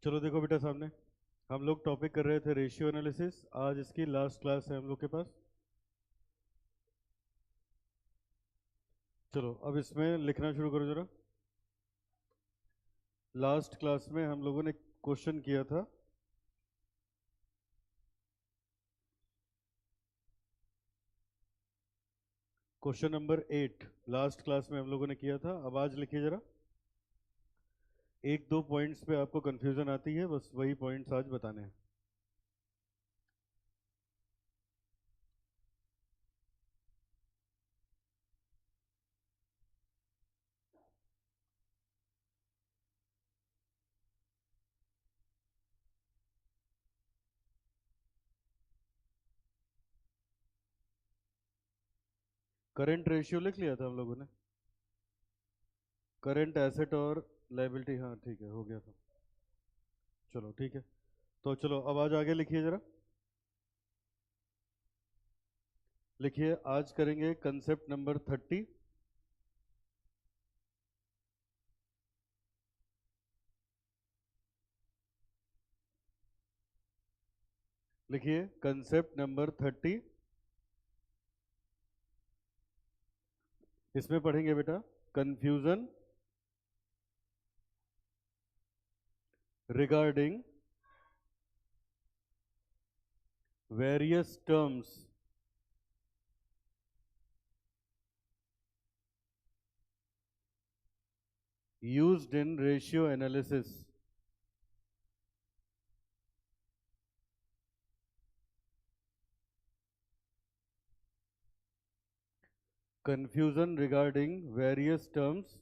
चलो देखो बेटा सामने हम लोग टॉपिक कर रहे थे रेशियो एनालिसिस। आज इसकी लास्ट क्लास है हम लोग के पास। चलो अब इसमें लिखना शुरू करो जरा। लास्ट क्लास में हम लोगों ने क्वेश्चन किया था। क्वेश्चन नंबर 8 लास्ट क्लास में हम लोगों ने किया था। अब आज लिखिए जरा। एक दो पॉइंट्स पे आपको कंफ्यूजन आती है, बस वही पॉइंट्स आज बताने हैं। करंट रेशियो लिख लिया था हम लोगों ने। करंट एसेट और लायबिलिटी, हाँ ठीक है, हो गया था। चलो ठीक है, तो चलो अब आज आगे लिखिए जरा। लिखिए आज करेंगे कंसेप्ट नंबर 30। लिखिए कंसेप्ट नंबर 30। इसमें पढ़ेंगे बेटा confusion regarding various terms used in ratio analysis. Confusion regarding various terms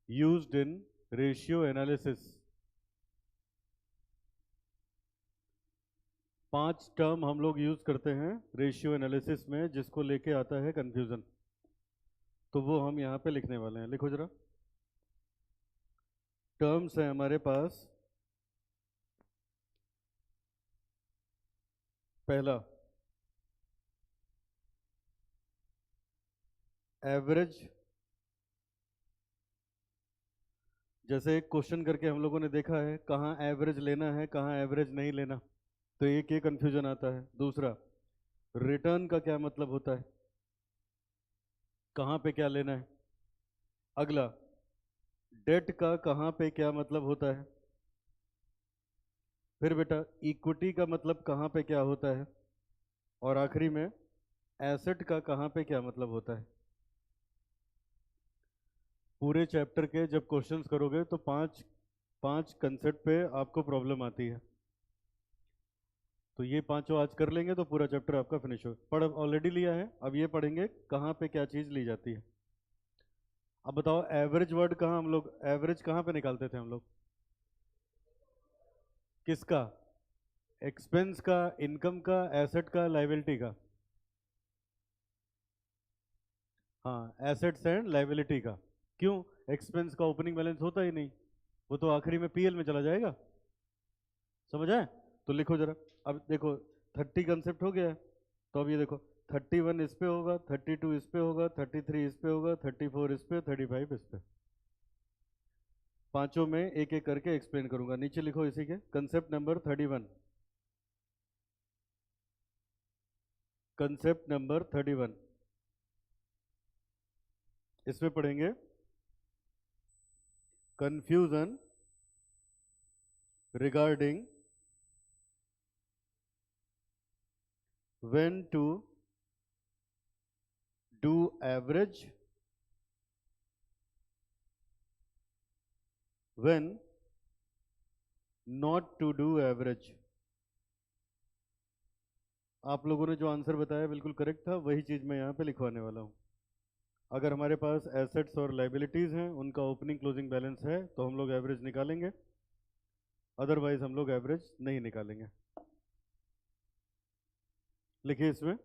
used in ratio analysis. 5 term हम लोग यूज करते हैं रेशियो एनालिसिस में जिसको लेके आता है कंफ्यूजन, तो वो हम यहां पे लिखने वाले हैं। लिखो जरा। टर्म्स हैं हमारे पास। पहला एवरेज। जैसे एक क्वेश्चन करके हम लोगों ने देखा है कहाँ एवरेज लेना है कहाँ एवरेज नहीं लेना, तो एक ये कंफ्यूजन आता है। दूसरा, रिटर्न का क्या मतलब होता है, कहाँ पे क्या लेना है। अगला, डेट का कहाँ पे क्या मतलब होता है। फिर बेटा इक्विटी का मतलब कहाँ पे क्या होता है। और आखिरी में एसेट का कहाँ पे क्या मतलब होता है। पूरे चैप्टर के जब क्वेश्चंस करोगे तो पांच पांच कंसेप्ट पे आपको प्रॉब्लम आती है, तो ये पांचों आज कर लेंगे तो पूरा चैप्टर आपका फिनिश हो। पढ़ ऑलरेडी लिया है, अब ये पढ़ेंगे कहाँ पे क्या चीज़ ली जाती है। अब बताओ एवरेज वर्ड कहाँ, हम लोग एवरेज कहाँ पे निकालते थे हम लोग। किसका? एक्सपेंस का, इनकम का, एसेट का, लाइबिलिटी का। हाँ, एसेट्स एंड लाइबिलिटी का। क्यों? एक्सपेंस का ओपनिंग बैलेंस होता ही नहीं, वो तो आखिरी में पीएल में चला जाएगा। समझ आए? तो लिखो जरा। अब देखो 30 कंसेप्ट हो गया है, तो अब ये देखो 31 इस पे होगा, 32 इस पे होगा, 33 इस पे होगा, 34 इस पे, 35 इस पे। पांचों में एक एक करके एक्सप्लेन करूंगा। नीचे लिखो इसी के कंसेप्ट नंबर 31। कंसेप्ट नंबर 31 इसमें पढ़ेंगे confusion regarding when to do average, when not to do average। आप लोगों ने जो आंसर बताया बिल्कुल करेक्ट था, वही चीज मैं यहाँ पे लिखवाने वाला हूँ। अगर हमारे पास एसेट्स और लाइबिलिटीज हैं, उनका ओपनिंग क्लोजिंग बैलेंस है, तो हम लोग एवरेज निकालेंगे, अदरवाइज हम लोग एवरेज नहीं निकालेंगे। लिखिए इसमें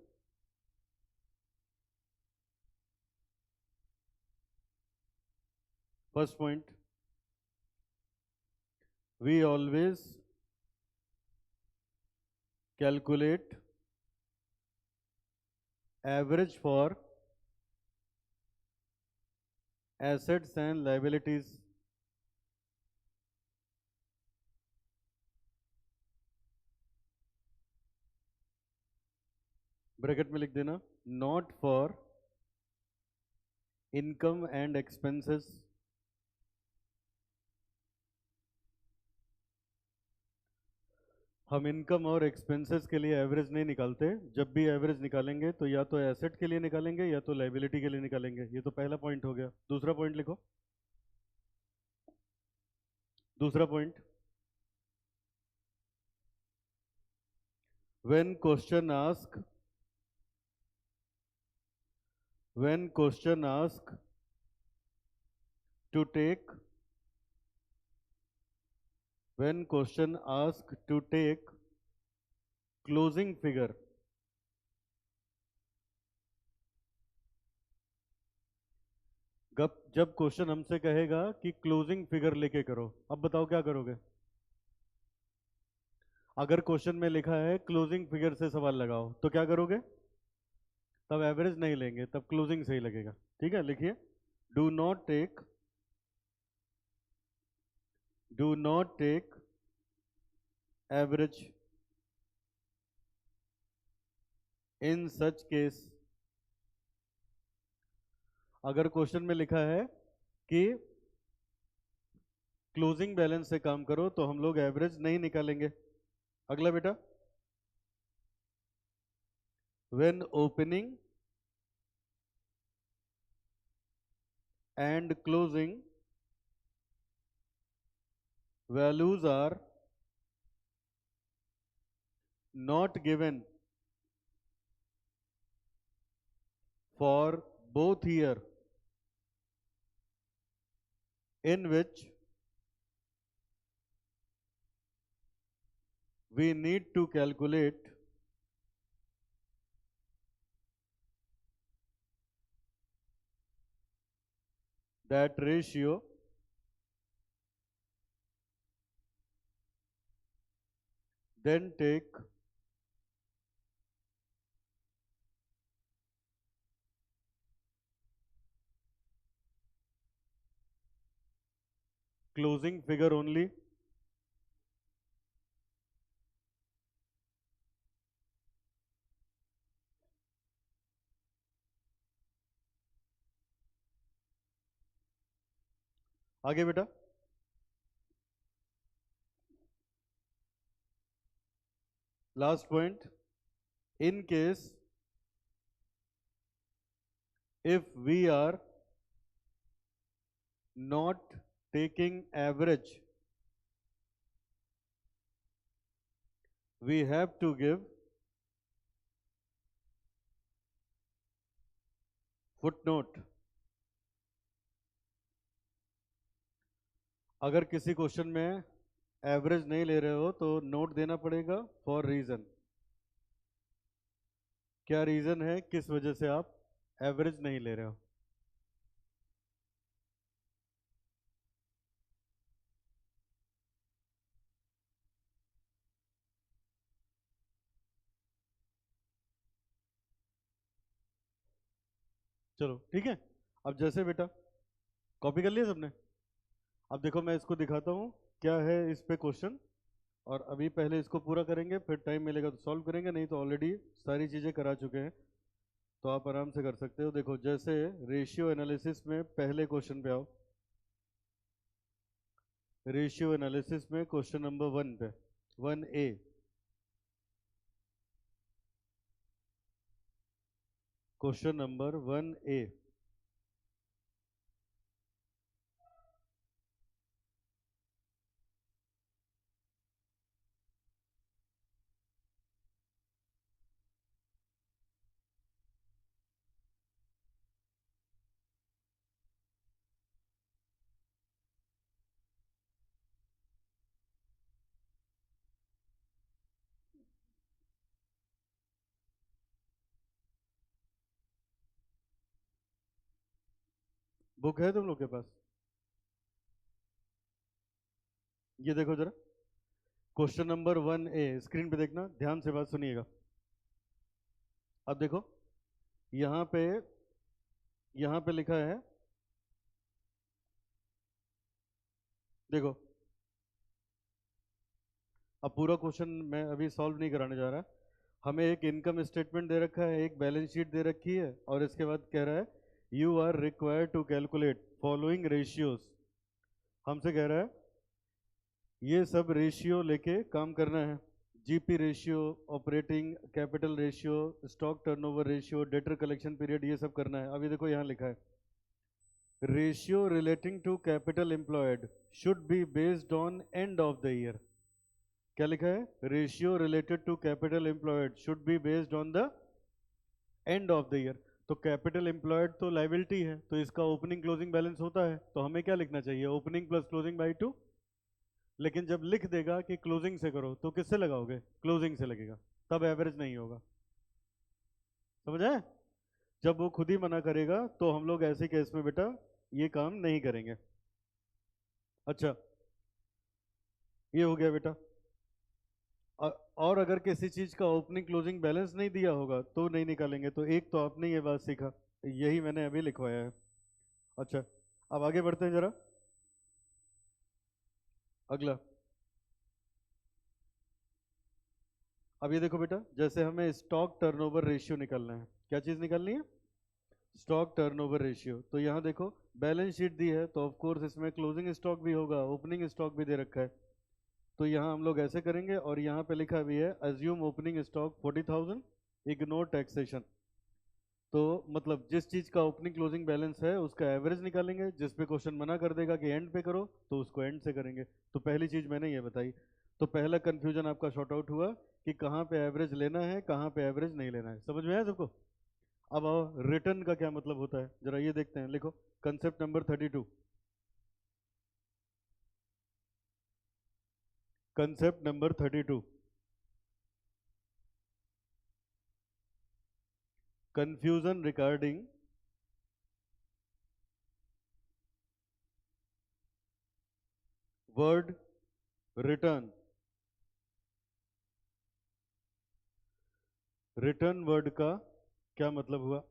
first point, we always calculate average for assets and liabilities। Bracket में लिख देना not for income and expenses हम इनकम और एक्सपेंसेस के लिए एवरेज नहीं निकालते। जब भी एवरेज निकालेंगे तो या तो एसेट के लिए निकालेंगे या तो लायबिलिटी के लिए निकालेंगे। ये तो पहला पॉइंट हो गया। दूसरा पॉइंट लिखो। दूसरा point, when question ask to take when question asked to take closing figure, जब क्वेश्चन हमसे कहेगा कि क्लोजिंग फिगर लेके करो, अब बताओ क्या करोगे? अगर क्वेश्चन में लिखा है क्लोजिंग फिगर से सवाल लगाओ तो क्या करोगे? तब एवरेज नहीं लेंगे, तब क्लोजिंग सही लगेगा। ठीक है, लिखिए do not take average in such case. अगर क्वेश्चन में लिखा है कि क्लोजिंग बैलेंस से काम करो तो हम लोग एवरेज नहीं निकालेंगे। अगला बेटा, when opening and closing values are not given for both year in which we need to calculate that ratio then take closing figure only। आगे बेटा, last point, in case if we are not taking average we have to give footnote। अगर किसी question में average नहीं ले रहे हो तो नोट देना पड़ेगा फॉर रीजन। क्या रीजन है, किस वजह से आप एवरेज नहीं ले रहे हो? चलो ठीक है। अब जैसे बेटा कॉपी कर लिया सबने? अब देखो मैं इसको दिखाता हूँ क्या है इस पे क्वेश्चन, और अभी पहले इसको पूरा करेंगे, फिर टाइम मिलेगा तो सॉल्व करेंगे, नहीं तो ऑलरेडी सारी चीज़ें करा चुके हैं तो आप आराम से कर सकते हो। देखो जैसे रेशियो एनालिसिस में पहले क्वेश्चन पे आओ। रेशियो एनालिसिस में क्वेश्चन नंबर 1 पे 1A, question number 1A। Book है तुम लोग के पास? ये देखो जरा क्वेश्चन नंबर 1A, स्क्रीन पे देखना, ध्यान से बात सुनिएगा। अब देखो यहाँ पे लिखा है, देखो अब पूरा क्वेश्चन मैं अभी सॉल्व नहीं कराने जा रहा, हमें एक इनकम स्टेटमेंट दे रखा है, एक बैलेंस शीट दे रखी है, और इसके बाद कह रहा है you are required to calculate following ratios. हमसे कह रहा है ये सब रेशियो लेके काम करना है। GP ratio, operating capital ratio, stock turnover ratio, debtor collection period, ये सब करना है। अभी देखो यहाँ लिखा है ratio relating to capital employed should be based on end of the year. क्या लिखा है? Ratio related to capital employed should be based on the end of the year. तो कैपिटल एम्प्लॉयड तो लाइबिलिटी है, तो इसका ओपनिंग क्लोजिंग बैलेंस होता है, तो हमें क्या लिखना चाहिए? Opening plus closing by 2। लेकिन जब लिख देगा कि क्लोजिंग से करो तो किससे लगाओगे? क्लोजिंग से लगेगा, तब एवरेज नहीं होगा। समझ आए? जब वो खुद ही मना करेगा तो हम लोग ऐसे केस में बेटा ये काम नहीं करेंगे। अच्छा, ये हो गया बेटा। और अगर किसी चीज का ओपनिंग क्लोजिंग बैलेंस नहीं दिया होगा तो नहीं निकालेंगे। तो एक तो आपने ये बात सीखा, यही मैंने अभी लिखवाया है। अच्छा, अब आगे बढ़ते हैं जरा। अगला, अब ये देखो बेटा, जैसे हमें स्टॉक टर्नओवर रेशियो निकालना है। क्या चीज निकालनी है? Stock turnover ratio. तो यहाँ देखो बैलेंस शीट दी है, तो ऑफ कोर्स इसमें क्लोजिंग स्टॉक भी होगा, ओपनिंग स्टॉक भी दे रखा है। तो यहाँ हम लोग ऐसे करेंगे, और यहाँ पे लिखा भी है assume opening stock 40,000, ignore taxation. तो मतलब जिस चीज का ओपनिंग क्लोजिंग बैलेंस है उसका एवरेज निकालेंगे, जिस पे क्वेश्चन मना कर देगा कि एंड पे करो तो उसको एंड से करेंगे। तो पहली चीज मैंने ये बताई। तो पहला कंफ्यूजन आपका शॉर्ट आउट हुआ कि कहाँ पे एवरेज लेना है, कहाँ पे एवरेज नहीं लेना है। समझ में आया सबको? अब आओ, रिटर्न का क्या मतलब होता है जरा ये देखते हैं। लिखो concept number 32। Concept number 32, confusion regarding word return. Return word का क्या मतलब हुआ?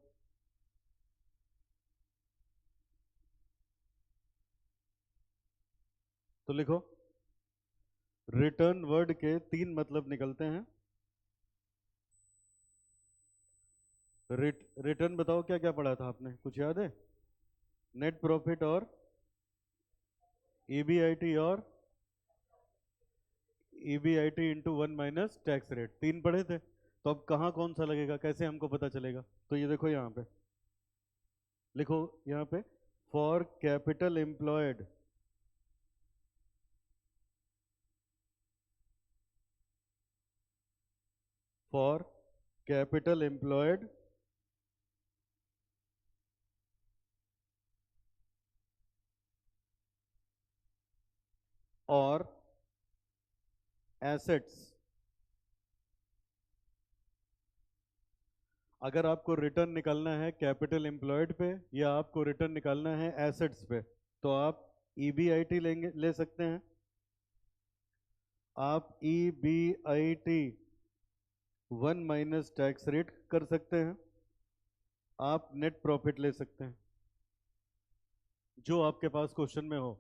तो लिखो, रिटर्न वर्ड के 3 मतलब निकलते हैं। रिटर्न बताओ क्या क्या पढ़ा था आपने, कुछ याद है? नेट प्रॉफिट और ईबीआईटी और ईबीआईटी इंटू 1 - टैक्स रेट, 3 पढ़े थे। तो अब कहाँ कौन सा लगेगा, कैसे हमको पता चलेगा? तो ये देखो यहाँ पे लिखो, यहाँ पे for capital employed for capital employed और एसेट्स। अगर आपको रिटर्न निकालना है कैपिटल एम्प्लॉयड पे या आपको रिटर्न निकालना है एसेट्स पे, तो आप ईबीआईटी लेंगे, ले सकते हैं। आप ईबीआईटी 1 - टैक्स रेट कर सकते हैं। आप नेट प्रॉफिट ले सकते हैं, जो आपके पास क्वेश्चन में हो।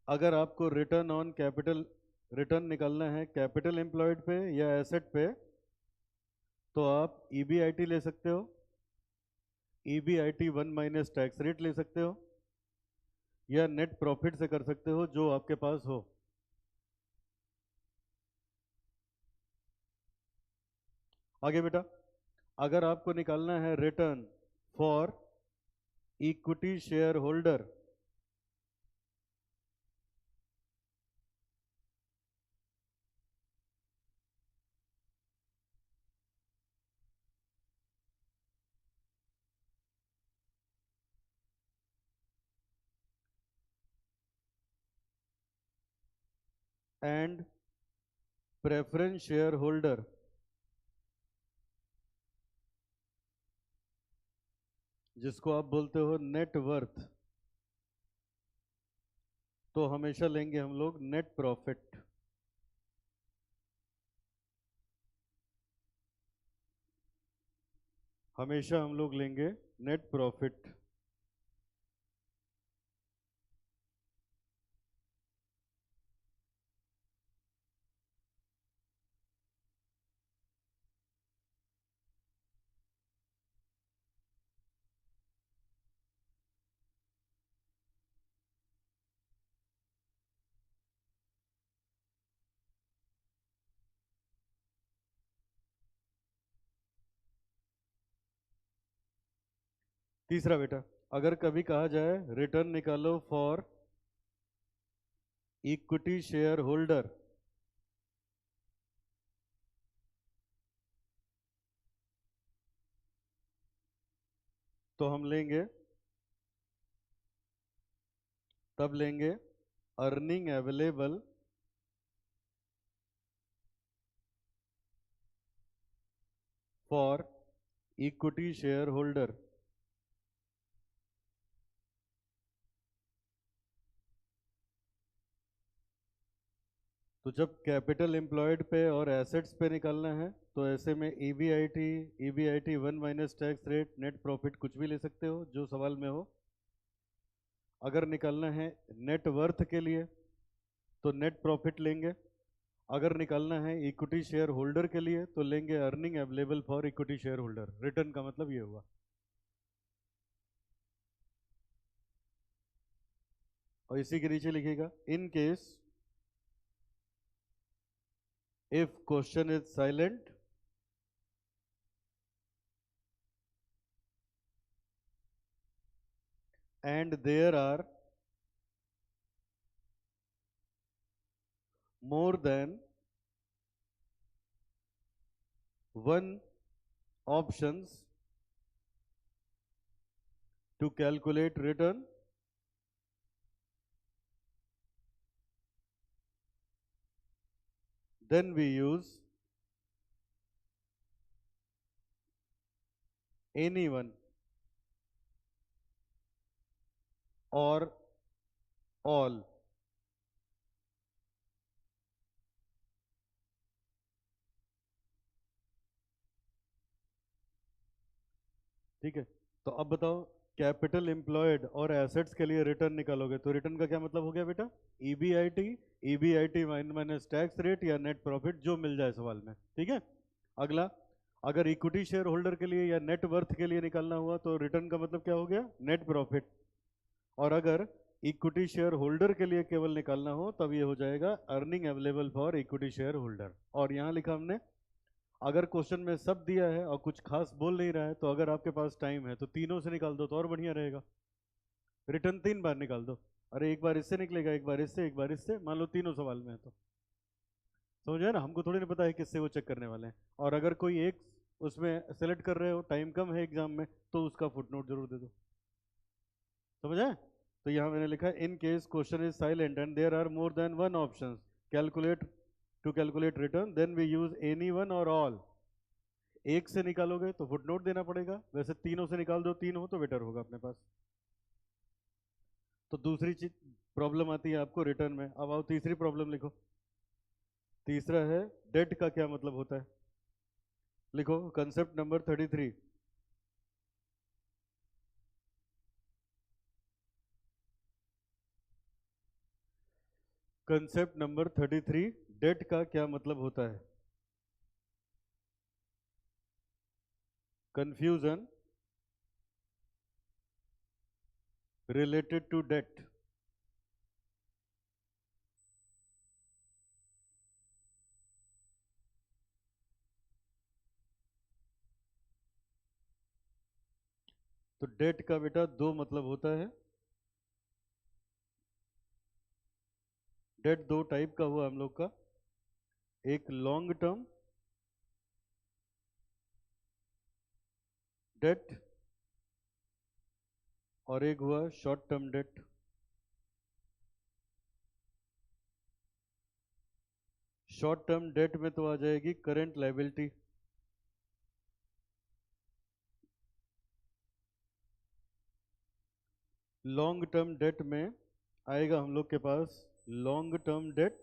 अगर आपको रिटर्न ऑन कैपिटल रिटर्न निकालना है कैपिटल एम्प्लॉयड पे या एसेट पे, तो आप ईबीआईटी ले सकते हो, ईबीआईटी 1 - टैक्स रेट ले सकते हो, या नेट प्रॉफिट से कर सकते हो, जो आपके पास हो। आगे बेटा, अगर आपको निकालना है return for equity share holder, and preference share holder, जिसको आप बोलते हो नेट वर्थ, तो हमेशा लेंगे हम लोग नेट प्रॉफिट। हमेशा हम लोग लेंगे नेट प्रॉफिट। तीसरा बेटा, अगर कभी कहा जाए रिटर्न निकालो फॉर इक्विटी शेयर होल्डर, तो हम लेंगे, तब लेंगे earning available for equity share holder. तो जब कैपिटल एम्प्लॉयड पे और एसेट्स पे निकालना है तो ऐसे में EBIT one minus tax rate net profit कुछ भी ले सकते हो जो सवाल में हो। अगर निकालना है नेट वर्थ के लिए तो नेट प्रॉफिट लेंगे। अगर निकालना है इक्विटी शेयर होल्डर के लिए तो लेंगे earning available for equity share holder. Return का मतलब ये हुआ। और इसी के नीचे लिखिएगा in case if question is silent and there are more than one options to calculate return, then we use anyone or all। ठीक है, तो अब बताओ कैपिटल एम्प्लॉयड और एसेट्स के लिए रिटर्न निकालोगे तो रिटर्न का क्या मतलब हो गया बेटा? EBIT, EBIT minus tax rate या नेट प्रॉफिट जो मिल जाए सवाल में। ठीक है, अगला, अगर इक्विटी शेयर होल्डर के लिए या नेट वर्थ के लिए निकालना हुआ तो रिटर्न का मतलब क्या हो गया? Net profit. और अगर इक्विटी शेयर होल्डर के लिए केवल निकालना हो तब ये हो जाएगा earning available for equity share holder. और यहाँ लिखा हमने, अगर क्वेश्चन में सब दिया है और कुछ खास बोल नहीं रहा है तो अगर आपके पास टाइम है तो तीनों से निकाल दो तो और बढ़िया रहेगा। रिटर्न 3 बार निकाल दो। अरे एक बार इससे निकलेगा, एक बार इससे, एक बार इससे, मान लो तीनों सवाल में है तो समझ आया ना। हमको थोड़ी नहीं पता है किससे वो चेक करने वाले हैं। और अगर कोई एक उसमें सेलेक्ट कर रहे हो, टाइम कम है एग्जाम में, तो उसका फुटनोट जरूर दे दो। समझ आए? तो यहाँ मैंने लिखा in case question is silent and there are more than one option calculate to calculate return, then we use any one or all. एक से निकालोगे तो फुटनोट देना पड़ेगा, वैसे तीनों से निकाल दो, तीन हो तो बेटर होगा अपने पास। तो दूसरी चीज प्रॉब्लम आती है आपको रिटर्न में। अब आओ तीसरी प्रॉब्लम लिखो। तीसरा है डेट का क्या मतलब होता है। लिखो concept number 33। Concept number 33, debt का क्या मतलब होता है। Confusion related to debt. तो डेट का बेटा दो मतलब होता है। डेट दो टाइप का हुआ हम लोग का, एक लॉन्ग टर्म डेट और एक हुआ short term debt. Short term debt में तो आ जाएगी current liability. Long term debt में आएगा हम लोग के पास long term debt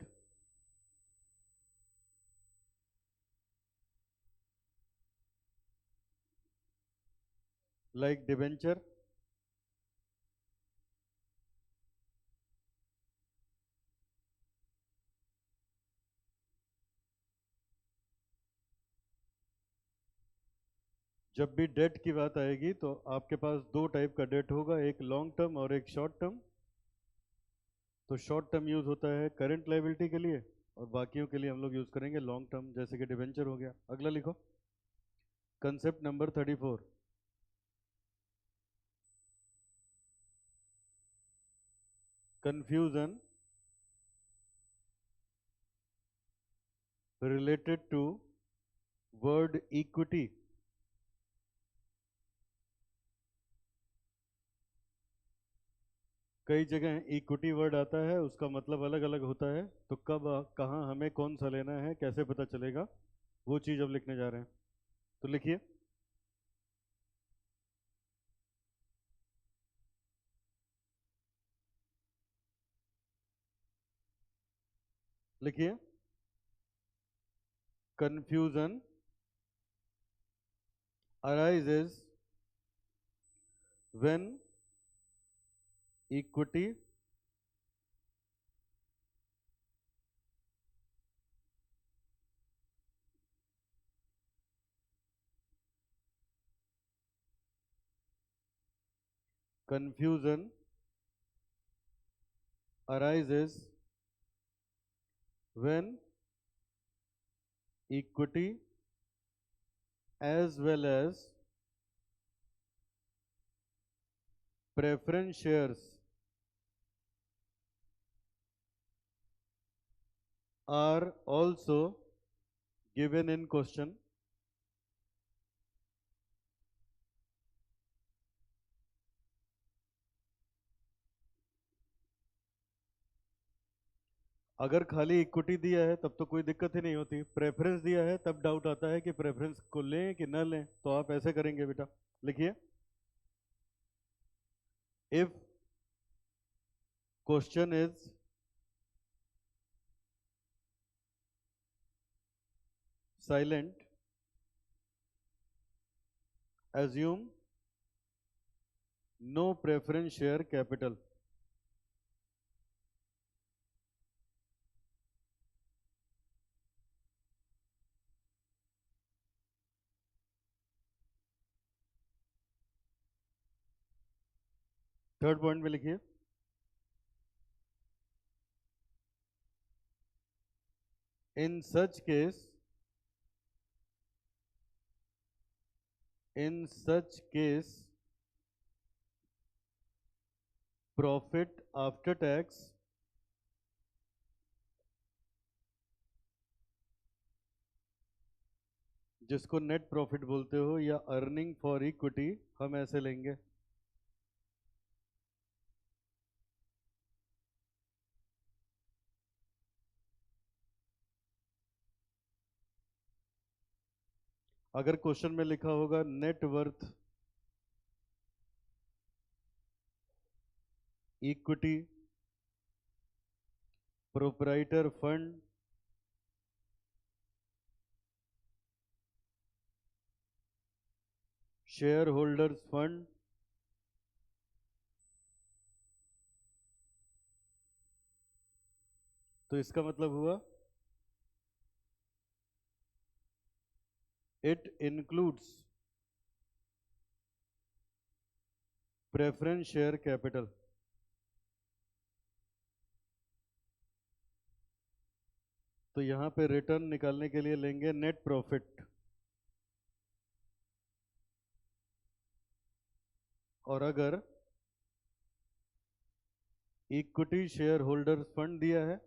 like debenture, जब भी डेट की बात आएगी तो आपके पास दो टाइप का डेट होगा, एक लॉन्ग टर्म और एक शॉर्ट टर्म। तो शॉर्ट टर्म यूज होता है करंट लायबिलिटी के लिए और बाकियों के लिए हम लोग यूज करेंगे लॉन्ग टर्म, जैसे कि डिबेंचर हो गया। अगला लिखो concept number 34। confusion related to word equity. कई जगह इक्विटी वर्ड आता है, उसका मतलब अलग अलग होता है, तो कब कहाँ हमें कौन सा लेना है, कैसे पता चलेगा, वो चीज़ अब लिखने जा रहे हैं। तो लिखिए, लिखिए, confusion arises when equity confusion arises when equity as well as preference shares are also given in question. अगर खाली इक्विटी दिया है तब तो कोई दिक्कत ही नहीं होती, प्रेफरेंस दिया है तब डाउट आता है कि प्रेफरेंस को लें कि न लें, तो आप ऐसे करेंगे बेटा। लिखिए, if question is silent, assume no preference share capital. Third point में लिखिए, in such case profit after tax जिसको नेट प्रॉफिट बोलते हो या अर्निंग फॉर इक्विटी, हम ऐसे लेंगे। अगर क्वेश्चन में लिखा होगा net worth equity proprietor fund share holders fund, तो इसका मतलब हुआ it includes preference share capital. तो यहां पे रिटर्न निकालने के लिए लेंगे नेट प्रॉफिट, और अगर इक्विटी शेयर होल्डर्स फंड दिया है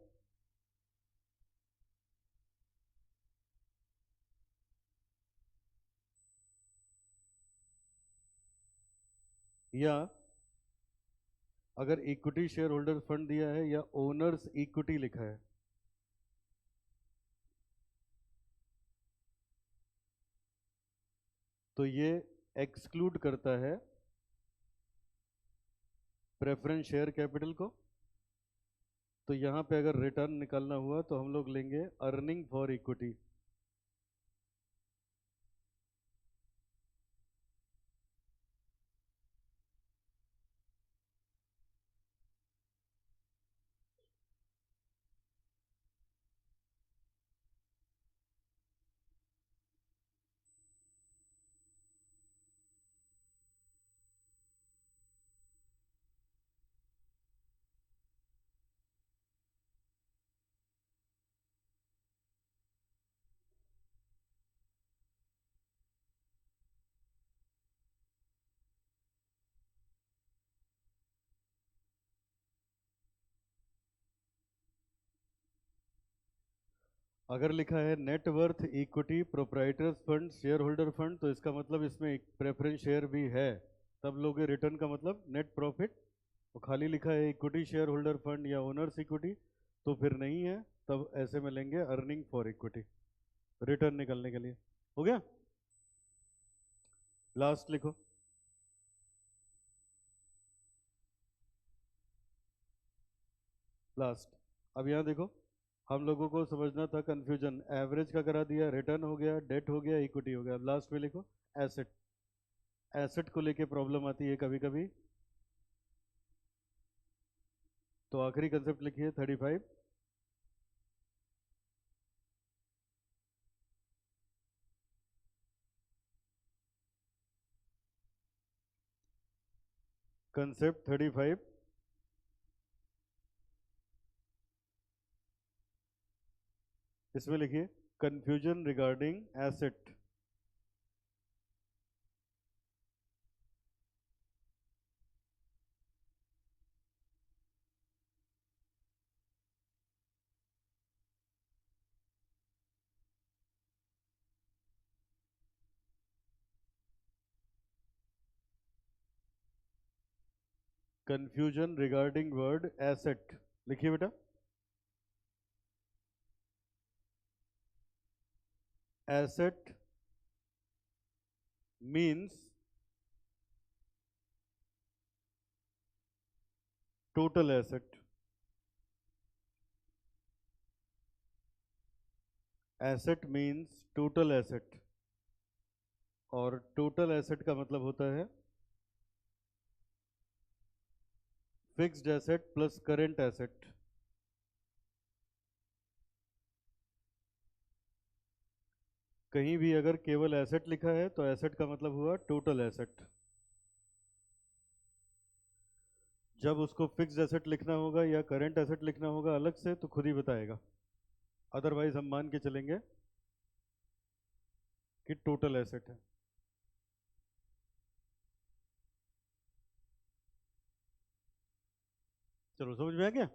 या अगर इक्विटी शेयर होल्डर फंड दिया है या ओनर्स इक्विटी लिखा है, तो ये एक्सक्लूड करता है प्रेफरेंस शेयर कैपिटल को। तो यहां पे अगर रिटर्न निकालना हुआ तो हम लोग लेंगे अर्निंग फॉर इक्विटी। अगर लिखा है net worth equity proprietors fund share holder fund, तो इसका मतलब इसमें एक प्रेफरेंस शेयर भी है, तब लोगे रिटर्न का मतलब नेट प्रॉफिट। तो खाली लिखा है इक्विटी शेयर होल्डर फंड या ओनर्स इक्विटी, तो फिर नहीं है, तब ऐसे में लेंगे अर्निंग फॉर इक्विटी रिटर्न निकलने के लिए। हो गया? लास्ट लिखो। लास्ट। अब यहाँ देखो, हम लोगों को समझना था कंफ्यूजन, एवरेज का करा दिया, रिटर्न हो गया, डेट हो गया, इक्विटी हो गया। अब लास्ट में लिखो एसेट। एसेट को लेके प्रॉब्लम आती है कभी कभी, तो आखिरी कंसेप्ट लिखिए 35। कंसेप्ट 35, इसमें लिखिए confusion regarding asset. Confusion regarding word asset लिखिए बेटा। Asset means total asset. Asset means total asset, और टोटल एसेट का मतलब होता है fixed asset plus current asset. कहीं भी अगर केवल एसेट लिखा है तो एसेट का मतलब हुआ टोटल एसेट। जब उसको फिक्स्ड एसेट लिखना होगा या करेंट एसेट लिखना होगा अलग से, तो खुद ही बताएगा, अदरवाइज हम मान के चलेंगे कि टोटल एसेट है। चलो समझ में आ गया?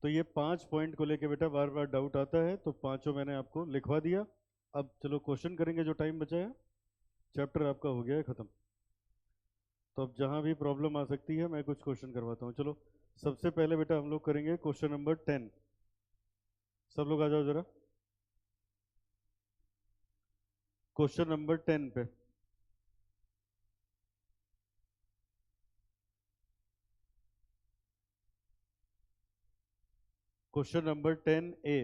तो ये 5 पॉइंट को लेके बेटा बार बार डाउट आता है, तो पांचों मैंने आपको लिखवा दिया। अब चलो क्वेश्चन करेंगे, जो टाइम बचा है। चैप्टर आपका हो गया है खत्म। तो अब जहां भी प्रॉब्लम आ सकती है मैं कुछ क्वेश्चन करवाता हूँ। चलो सबसे पहले बेटा हम लोग करेंगे क्वेश्चन नंबर 10। सब लोग आ जाओ जरा क्वेश्चन नंबर 10 पे। Question number 10A।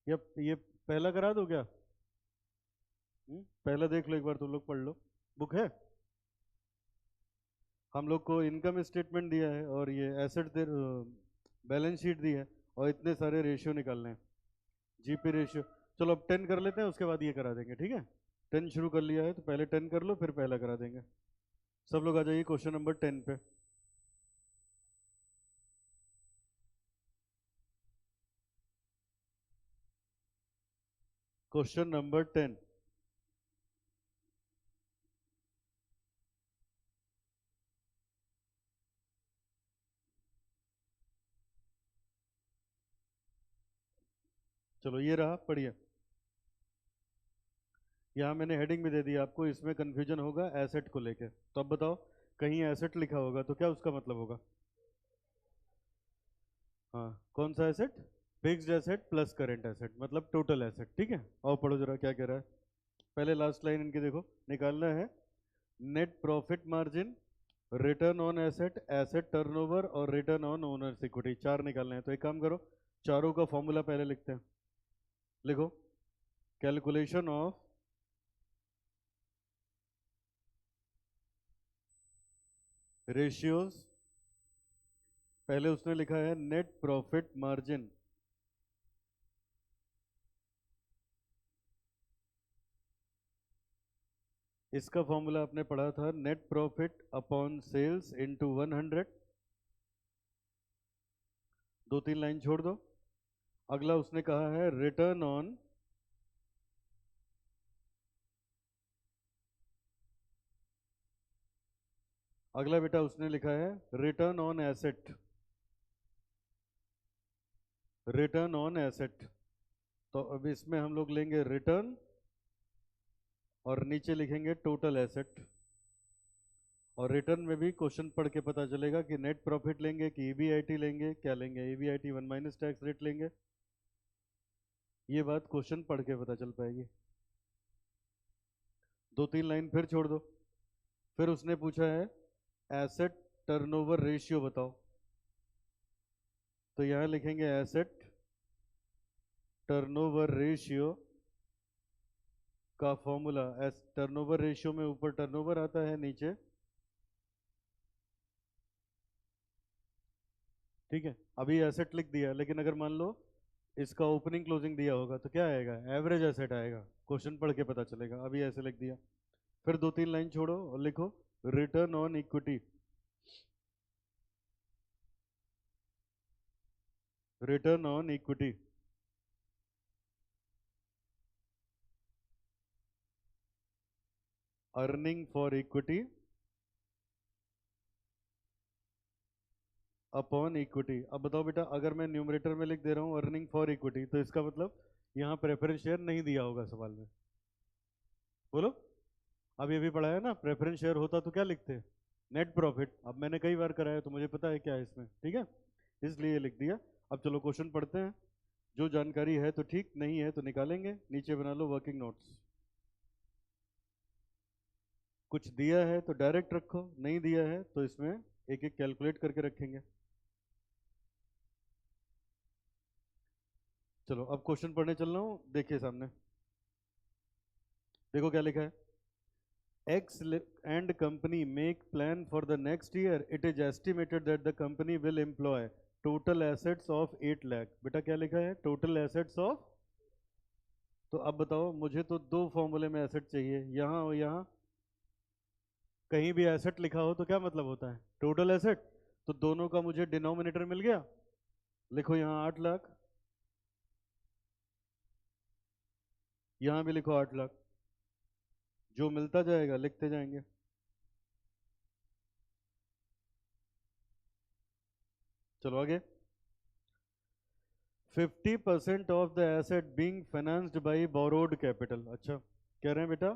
ये पहला करा दो क्या? पहला देख लो एक बार, तुम लोग पढ़ लो। बुक है? हम लोग को इनकम स्टेटमेंट दिया है और ये एसेट बैलेंस शीट दी है, और इतने सारे रेशियो निकालने हैं, जीपी रेशियो। चलो अब 10 कर लेते हैं, उसके बाद ये करा देंगे, ठीक है? 10 शुरू कर लिया है तो पहले 10 कर लो, फिर पहला करा देंगे। सब लोग आ जाइए क्वेश्चन नंबर 10 पे। Question number 10। चलो ये रहा, पढ़िए। यहाँ मैंने हेडिंग भी दे दी आपको, इसमें कंफ्यूजन होगा एसेट को लेके। तो अब बताओ, कहीं एसेट लिखा होगा तो क्या उसका मतलब होगा? हाँ, कौन सा asset? Fixed asset plus current asset, मतलब टोटल एसेट, ठीक है? और पढ़ो जरा क्या कह रहा है। पहले लास्ट लाइन इनकी देखो, निकालना है net profit margin, return on asset, asset turnover और रिटर्न ऑन ओनर्स इक्विटी, चार निकालने हैं। तो एक काम करो, चारों का फॉर्मूला पहले लिखते हैं। लिखो कैलकुलेशन ऑफ रेशियोज। पहले उसने लिखा है नेट प्रॉफिट मार्जिन, इसका फॉर्मूला आपने पढ़ा था net profit upon sales into 100। दो तीन लाइन छोड़ दो। अगला उसने कहा है रिटर्न ऑन, अगला बेटा उसने लिखा है return on asset. Return on asset. तो अब इसमें हम लोग लेंगे रिटर्न और नीचे लिखेंगे टोटल एसेट। और रिटर्न में भी क्वेश्चन पढ़ के पता चलेगा कि नेट प्रॉफिट लेंगे कि ईबीआईटी लेंगे, क्या लेंगे, ईबीआईटी 1 माइनस टैक्स रेट लेंगे। ये बात क्वेश्चन पढ़ के पता चल पाएगी। 2-3 लाइन फिर छोड़ दो। फिर उसने पूछा है एसेट टर्नओवर रेशियो बताओ। तो यहां लिखेंगे एसेट टर्नओवर रेशियो का फॉर्मूला। टर्नओवर रेशियो में ऊपर टर्नओवर आता है, नीचे, ठीक है। अभी एसेट लिख दिया, लेकिन अगर मान लो इसका ओपनिंग क्लोजिंग दिया होगा तो क्या आएगा, एवरेज एसेट आएगा। क्वेश्चन पढ़ के पता चलेगा। अभी ऐसे लिख दिया। फिर 2-3 लाइन छोड़ो और लिखो return on equity. Return on equity earning for equity upon equity. अब बताओ बेटा, अगर मैं न्यूमरेटर में लिख दे रहा हूँ अर्निंग फॉर इक्विटी, तो इसका मतलब यहाँ प्रेफरेंस शेयर नहीं दिया होगा सवाल में। बोलो। अब ये भी पढ़ा है ना, प्रेफरेंस शेयर होता तो क्या लिखते, नेट प्रॉफिट। अब मैंने कई बार कराया तो मुझे पता है क्या है इसमें, ठीक है, इसलिए लिख दिया। अब चलो क्वेश्चन पढ़ते हैं। जो जानकारी है तो ठीक, नहीं है तो निकालेंगे। नीचे बना लो वर्किंग नोट्स। कुछ दिया है तो डायरेक्ट रखो, नहीं दिया है तो इसमें एक एक कैलकुलेट करके रखेंगे। चलो अब क्वेश्चन पढ़ने चल रहा हूँ, देखिए सामने। देखो क्या लिखा है। X and company make plan for the next year. It is estimated that the company will employ total assets of 8 lakh. बेटा क्या लिखा है, total assets of। तो अब बताओ, मुझे तो दो फॉर्मूले में एसेट चाहिए, यहाँ और यहाँ। कहीं भी एसेट लिखा हो तो क्या मतलब होता है, टोटल एसेट। तो दोनों का मुझे डिनोमिनेटर मिल गया। लिखो यहाँ 8 लाख, यहाँ भी लिखो 8 लाख। जो मिलता जाएगा लिखते जाएंगे। चलो आगे। 50% of the asset being financed by borrowed capital. अच्छा, कह रहे हैं बेटा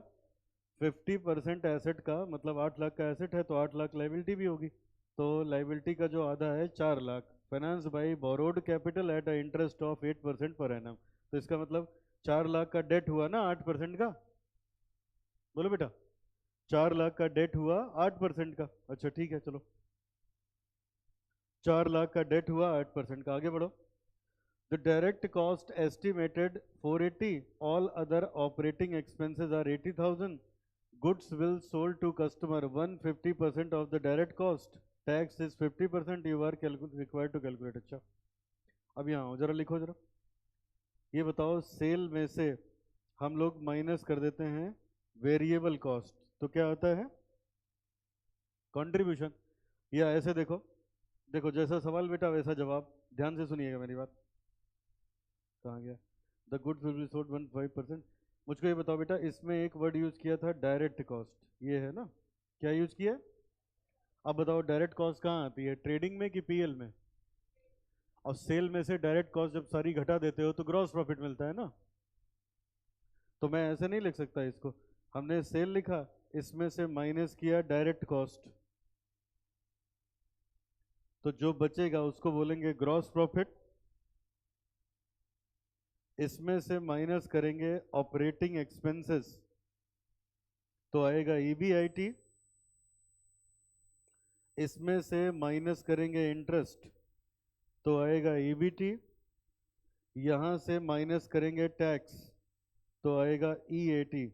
50% एसेट का मतलब 8 लाख का एसेट है तो 8 लाख लाइबिलिटी भी होगी। तो लाइबिलिटी का जो आधा है 4 lakh, finance by borrowed capital at a interest of 8% per annum. तो इसका मतलब 4 लाख का डेट हुआ ना 8% का। बोलो बेटा, 4 लाख का डेट हुआ 8% का। अच्छा ठीक है, चलो 4 लाख का डेट हुआ 8% का। आगे बढ़ो। The direct cost estimated 480. All other operating expenses are 80,000. Goods will sold to customer 150% of the direct cost. Tax is 50%. You are required to calculate. अच्छा, अब यहाँ आओ, जरा लिखो जरा। ये बताओ, सेल में से हम लोग माइनस कर देते हैं वेरिएबल कॉस्ट, तो क्या होता है, कंट्रीब्यूशन। या ऐसे देखो, देखो जैसा सवाल बेटा वैसा जवाब। ध्यान से सुनिएगा मेरी बात। कहाँ गया, the goods will be sold 1.5%। मुझको ये बताओ बेटा, इसमें एक वर्ड यूज किया था डायरेक्ट कॉस्ट, ये है ना, क्या यूज किया। अब बताओ डायरेक्ट कॉस्ट कहाँ आती है, ट्रेडिंग में कि पीएल में। और सेल में से डायरेक्ट कॉस्ट जब सारी घटा देते हो तो ग्रॉस प्रॉफिट मिलता है ना। तो मैं ऐसे नहीं लिख सकता इसको। हमने सेल लिखा, इसमें से माइनस किया डायरेक्ट कॉस्ट, तो जो बचेगा उसको बोलेंगे ग्रॉस प्रॉफिट। इसमें से माइनस करेंगे ऑपरेटिंग एक्सपेंसेस, तो आएगा ईबीआईटी। इसमें से माइनस करेंगे इंटरेस्ट, तो आएगा ईबीटी। यहां से माइनस करेंगे टैक्स, तो आएगा ईएटी।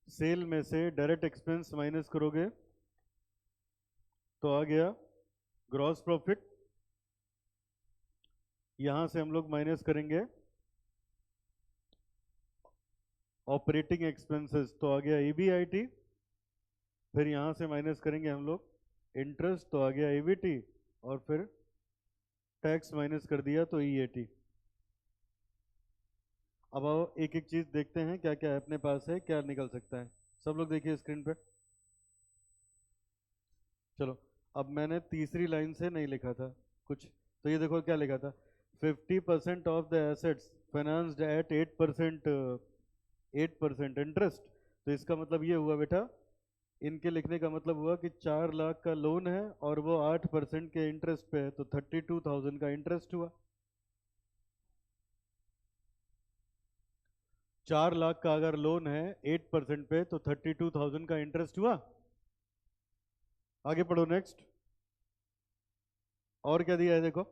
सेल में से डायरेक्ट एक्सपेंस माइनस करोगे तो आ गया ग्रॉस प्रॉफिट। यहां से हम लोग माइनस करेंगे ऑपरेटिंग एक्सपेंसेस, तो आ गया ईबीआईटी। फिर यहां से माइनस करेंगे हम लोग इंटरेस्ट, तो आ गया ईबीटी। और फिर टैक्स माइनस कर दिया तो ईएटी। अब आओ एक एक चीज देखते हैं क्या क्या अपने पास है, क्या निकल सकता है। सब लोग देखिए स्क्रीन पे। चलो अब मैंने तीसरी लाइन से नहीं लिखा था कुछ, तो ये देखो क्या लिखा था, 50% of the assets financed at 8% interest. तो इसका मतलब ये हुआ बेटा, इनके लिखने का मतलब हुआ कि 4 लाख का लोन है और वो 8% के इंटरेस्ट पे है, तो 32,000 का इंटरेस्ट हुआ। 4 लाख का अगर लोन है 8% पे तो 32,000 का इंटरेस्ट हुआ। आगे पढ़ो नेक्स्ट। और क्या दिया है देखो,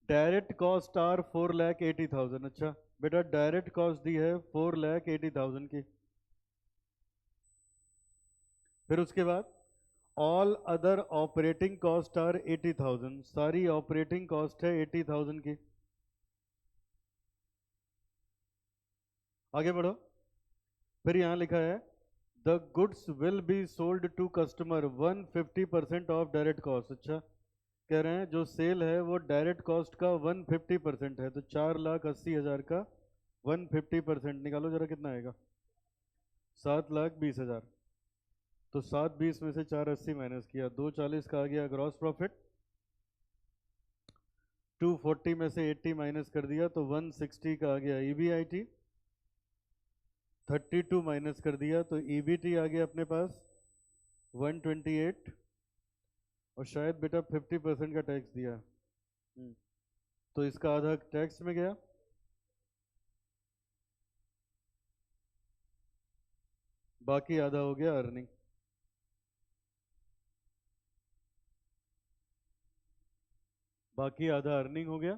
डायरेक्ट कॉस्ट आर 4,80,000। अच्छा बेटा, डायरेक्ट कॉस्ट दी है 4,80,000 की। फिर उसके बाद all other operating cost are 80,000, सारी ऑपरेटिंग कॉस्ट है 80,000 की। आगे बढ़ो। फिर यहां लिखा है the goods will be sold to customer 150% of direct cost. अच्छा, कह रहे हैं जो सेल है वो डायरेक्ट कॉस्ट का 150% है, तो 4,80,000 का 150% निकालो जरा, कितना आएगा, 7,20,000। तो 7,20 में से 4,80 माइनस किया, 2,40 का आ गया ग्रॉस प्रॉफिट। 240 में से 80 माइनस कर दिया तो 160 का आ गया EBIT। 32 माइनस कर दिया तो EBT आ गया अपने पास 128। और शायद बेटा 50% का टैक्स दिया। तो इसका आधा टैक्स में गया। बाकी आधा हो गया अर्निंग। बाकी आधा अर्निंग हो गया।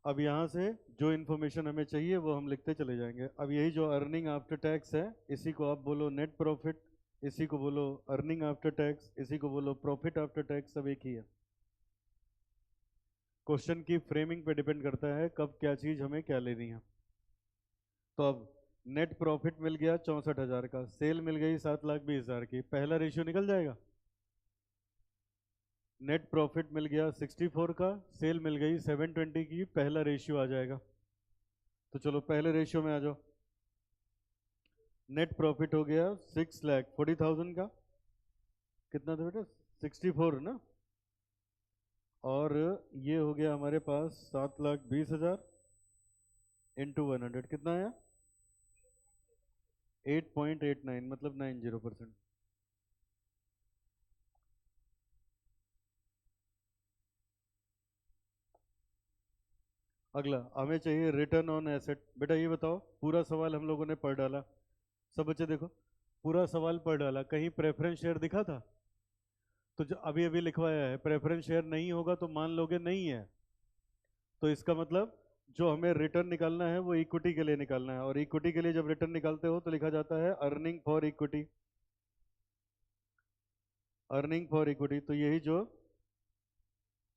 अब यहाँ से जो इन्फॉर्मेशन हमें चाहिए वो हम लिखते चले जाएंगे। अब यही जो अर्निंग आफ्टर टैक्स है, इसी को आप बोलो नेट प्रॉफिट, इसी को बोलो अर्निंग आफ्टर टैक्स, इसी को बोलो प्रॉफिट आफ्टर टैक्स, सब एक ही है। क्वेश्चन की फ्रेमिंग पे डिपेंड करता है कब क्या चीज़ हमें क्या लेनी है। तो अब नेट प्रॉफिट मिल गया 64,000 का, सेल मिल गई 7,20,000 की, पहला रेशियो निकल जाएगा। नेट प्रॉफिट मिल गया 64 का, सेल मिल गई 720 की, पहला रेशियो आ जाएगा। तो चलो पहले रेशियो में आ जाओ। नेट प्रॉफिट हो गया 6,40,000 का, कितना था बेटा, 64 ना, और ये हो गया हमारे पास 7,20,000 इंटू 100, कितना आया 8.89, मतलब 90%। अगला हमें चाहिए रिटर्न ऑन एसेट। बेटा ये बताओ, पूरा सवाल हम लोगों ने पढ़ डाला, सब बच्चे देखो पूरा सवाल पढ़ डाला, कहीं प्रेफरेंस शेयर दिखा था? तो जो अभी अभी लिखवाया है प्रेफरेंस शेयर नहीं होगा तो मान लोगे नहीं है, तो इसका मतलब जो हमें रिटर्न निकालना है वो इक्विटी के लिए निकालना है, और इक्विटी के लिए जब रिटर्न निकालते हो तो लिखा जाता है earning for equity. Earning for equity, तो यही जो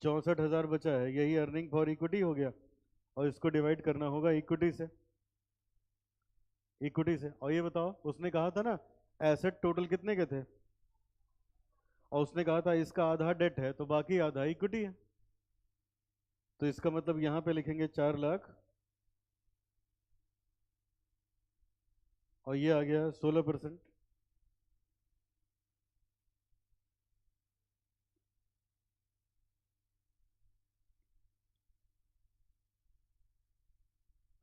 64,000 बचा है यही अर्निंग फॉर इक्विटी हो गया, और इसको डिवाइड करना होगा इक्विटी से। इक्विटी से। और ये बताओ, उसने कहा था ना एसेट टोटल कितने के थे, और उसने कहा था इसका आधा डेट है तो बाकी आधा इक्विटी है, तो इसका मतलब यहां पे लिखेंगे 4 लाख, और ये आ गया 16%।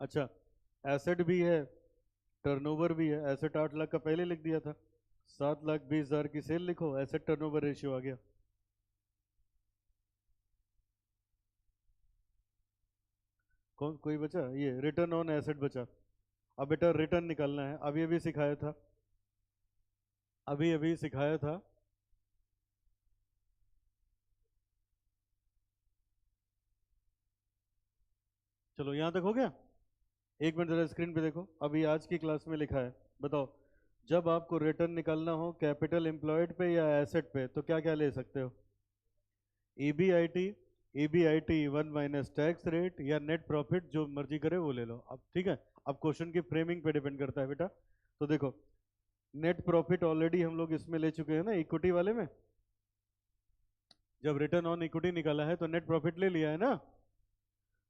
अच्छा, एसेट भी है टर्नओवर भी है, एसेट 8 लाख का पहले लिख दिया था, 7,20,000 की सेल लिखो, एसेट टर्नओवर रेशियो आ गया। कौन कोई बचा, ये रिटर्न ऑन एसेट बचा। अब बेटा रिटर्न निकालना है, अभी अभी सिखाया था, अभी अभी सिखाया था। चलो यहां तक हो गया। एक मिनट जरा स्क्रीन पे देखो, अभी आज की क्लास में लिखा है, बताओ जब आपको रिटर्न निकालना हो कैपिटल एम्प्लॉयड पे या एसेट पे तो क्या क्या ले सकते हो, EBIT, EBIT 1 minus tax rate, या नेट प्रॉफिट, जो मर्जी करे वो ले लो। अब ठीक है, अब क्वेश्चन की फ्रेमिंग पे डिपेंड करता है बेटा। तो देखो नेट प्रॉफिट ऑलरेडी हम लोग इसमें ले चुके हैं ना, इक्विटी वाले में, जब रिटर्न ऑन इक्विटी निकाला है तो नेट प्रॉफिट ले लिया है ना।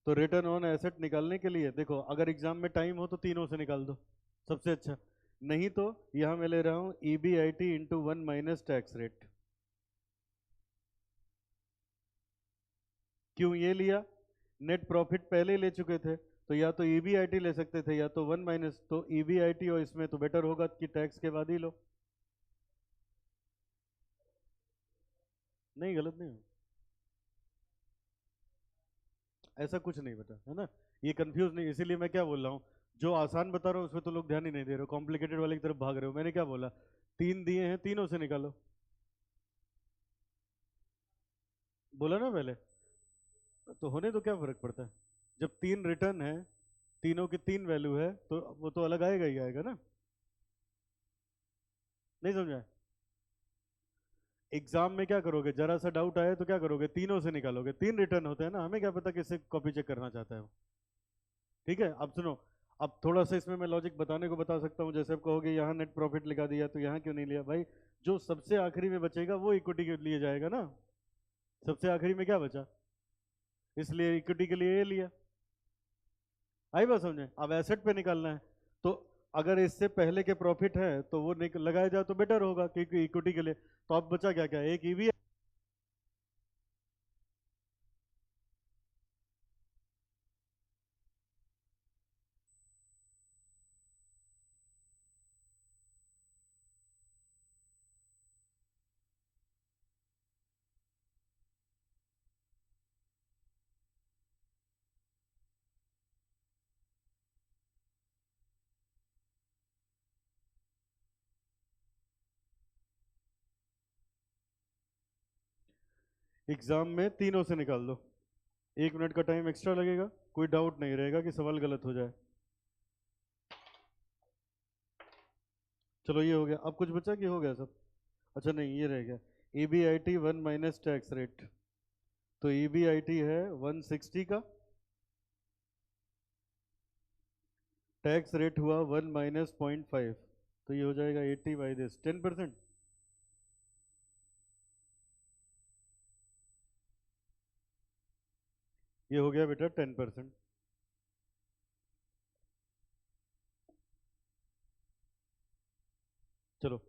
तो रिटर्न ऑन एसेट निकालने के लिए देखो, अगर एग्जाम में टाइम हो तो तीनों से निकाल दो, सबसे अच्छा। नहीं तो यहां मैं ले रहा हूं EBIT into 1 minus tax rate. क्यों ये लिया? नेट प्रॉफिट पहले ही ले चुके थे, तो या तो EBIT ले सकते थे या तो 1 माइनस, तो EBIT और इसमें तो बेटर होगा कि टैक्स के बाद ही लो। नहीं, गलत नहीं हो, ऐसा कुछ नहीं बेटा, है ना। ये कंफ्यूज नहीं, इसीलिए मैं क्या बोल रहा हूँ, जो आसान बता रहा हूँ उसमें तो लोग ध्यान ही नहीं दे रहे हो, कॉम्प्लिकेटेड वाले की तरफ भाग रहे हो। मैंने क्या बोला, तीन दिए हैं, तीनों से निकालो, बोला ना पहले। तो होने तो क्या फर्क पड़ता है, जब तीन रिटर्न है, तीनों की तीन वैल्यू है, तो वो तो अलग आएगा ही आएगा ना। नहीं समझा? एग्जाम में क्या करोगे, जरा सा डाउट आया तो क्या करोगे, तीनों से निकालोगे, तीन रिटर्न होते हैं ना, हमें क्या पता किससे कॉपी चेक करना चाहता है वो। ठीक है, अब सुनो, अब थोड़ा सा इसमें मैं लॉजिक बताने को बता सकता हूँ। जैसे आप कहोगे यहाँ नेट प्रॉफिट लिखा दिया तो यहाँ क्यों नहीं लिया भाई, जो सबसे आखिरी में बचेगा वो इक्विटी के लिए जाएगा ना, सबसे आखिरी में क्या बचा, इसलिए इक्विटी के लिए ये लिया। आई बात समझे? अब एसेट पे निकालना है, तो अगर इससे पहले के प्रॉफिट है तो वो लगाया जाए तो बेटर होगा, क्योंकि इक्विटी के लिए। तो अब बचा क्या क्या, एक ईवी। एग्जाम में तीनों से निकाल दो, 1 मिनट का टाइम एक्स्ट्रा लगेगा, कोई डाउट नहीं रहेगा कि सवाल गलत हो जाए। चलो ये हो गया, अब कुछ बचा कि हो गया सब? अच्छा नहीं, ये रह गया, EBIT 1 माइनस टैक्स रेट। तो EBIT है 160 का, टैक्स रेट हुआ 1 माइनस 0.5, तो ये हो जाएगा 80 बाई दिस 10%। ये हो गया बेटा 10%। चलो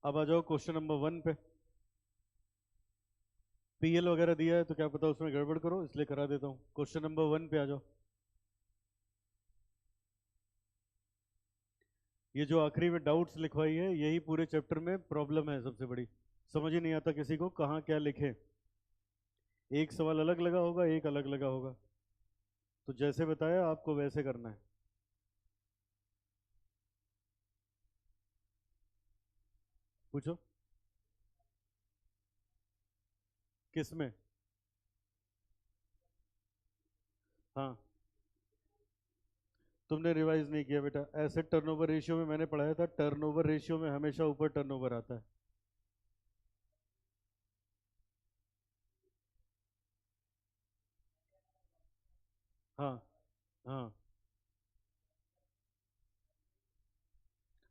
अब आ जाओ क्वेश्चन नंबर 1 पे। PL वगैरह दिया है तो क्या पता उसमें गड़बड़ करो, इसलिए करा देता हूँ। क्वेश्चन नंबर 1 पे आ जाओ। ये जो आखिरी में डाउट्स लिखवाई है, यही पूरे चैप्टर में प्रॉब्लम है सबसे बड़ी, समझ ही नहीं आता किसी को कहाँ क्या लिखे। एक सवाल अलग लगा होगा, एक अलग लगा होगा, तो जैसे बताया आपको वैसे करना है। पूछो। किसमें? हाँ, तुमने रिवाइज नहीं किया बेटा, एसेट टर्नओवर रेशियो में मैंने पढ़ाया था, टर्नओवर रेशियो में हमेशा ऊपर टर्नओवर आता है। हाँ हाँ,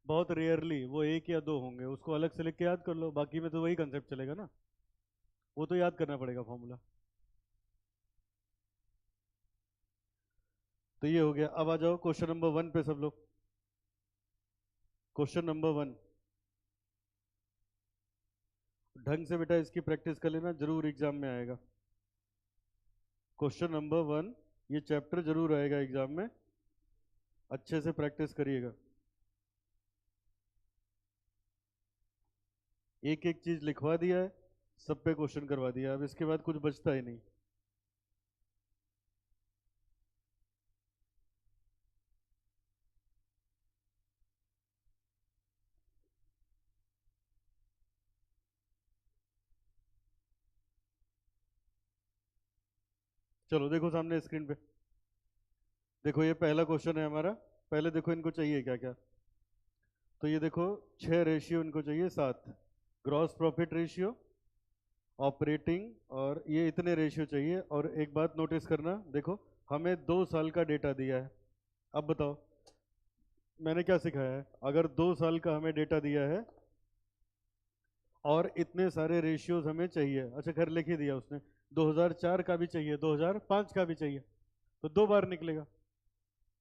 बहुत रेयरली वो एक या दो होंगे, उसको अलग से लिख के याद कर लो, बाकी में तो वही कंसेप्ट चलेगा ना, वो तो याद करना पड़ेगा फॉर्मूला। तो ये हो गया, अब आ जाओ क्वेश्चन नंबर 1 पे सब लोग। क्वेश्चन नंबर 1, ढंग से बेटा इसकी प्रैक्टिस कर लेना, जरूर एग्जाम में आएगा। क्वेश्चन नंबर 1, ये चैप्टर जरूर आएगा एग्जाम में, अच्छे से प्रैक्टिस करिएगा। एक एक चीज लिखवा दिया है, सब पे क्वेश्चन करवा दिया, अब इसके बाद कुछ बचता ही नहीं। चलो देखो सामने स्क्रीन पे, देखो ये पहला क्वेश्चन है हमारा। पहले देखो इनको चाहिए क्या क्या, तो ये देखो 6 रेशियो इनको चाहिए, 7, ग्रॉस प्रॉफिट रेशियो, ऑपरेटिंग, और ये इतने रेशियो चाहिए। और एक बात नोटिस करना, देखो हमें 2 साल का डेटा दिया है। अब बताओ मैंने क्या सिखाया है, अगर 2 साल का हमें डेटा दिया है और इतने सारे रेशियोज हमें चाहिए, अच्छा खैर लिख ही दिया उसने, 2004 का भी चाहिए, 2005 का भी चाहिए, तो 2 बार निकलेगा,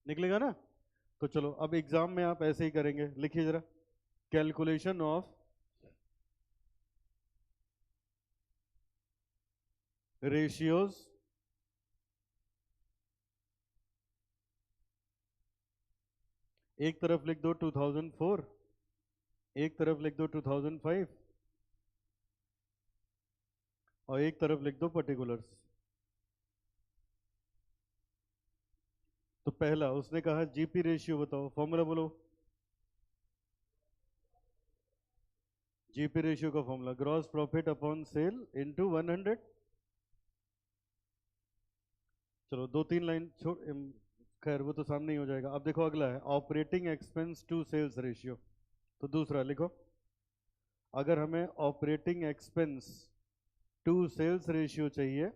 निकलेगा ना। तो चलो अब एग्जाम में आप ऐसे ही करेंगे, लिखिए जरा, कैलकुलेशन ऑफ रेशियोज एक तरफ लिख दो 2004, एक तरफ लिख दो 2005 और एक तरफ लिख दो पर्टिकुलर्स। तो पहला उसने कहा जीपी रेशियो बताओ, फॉर्मूला बोलो। जीपी रेशियो का formula gross profit upon sale into 100। चलो दो तीन लाइन छोड़, खैर वो तो सामने ही हो जाएगा। अब देखो अगला है operating expense to sales ratio. तो दूसरा लिखो, अगर हमें operating expense to sales ratio चाहिए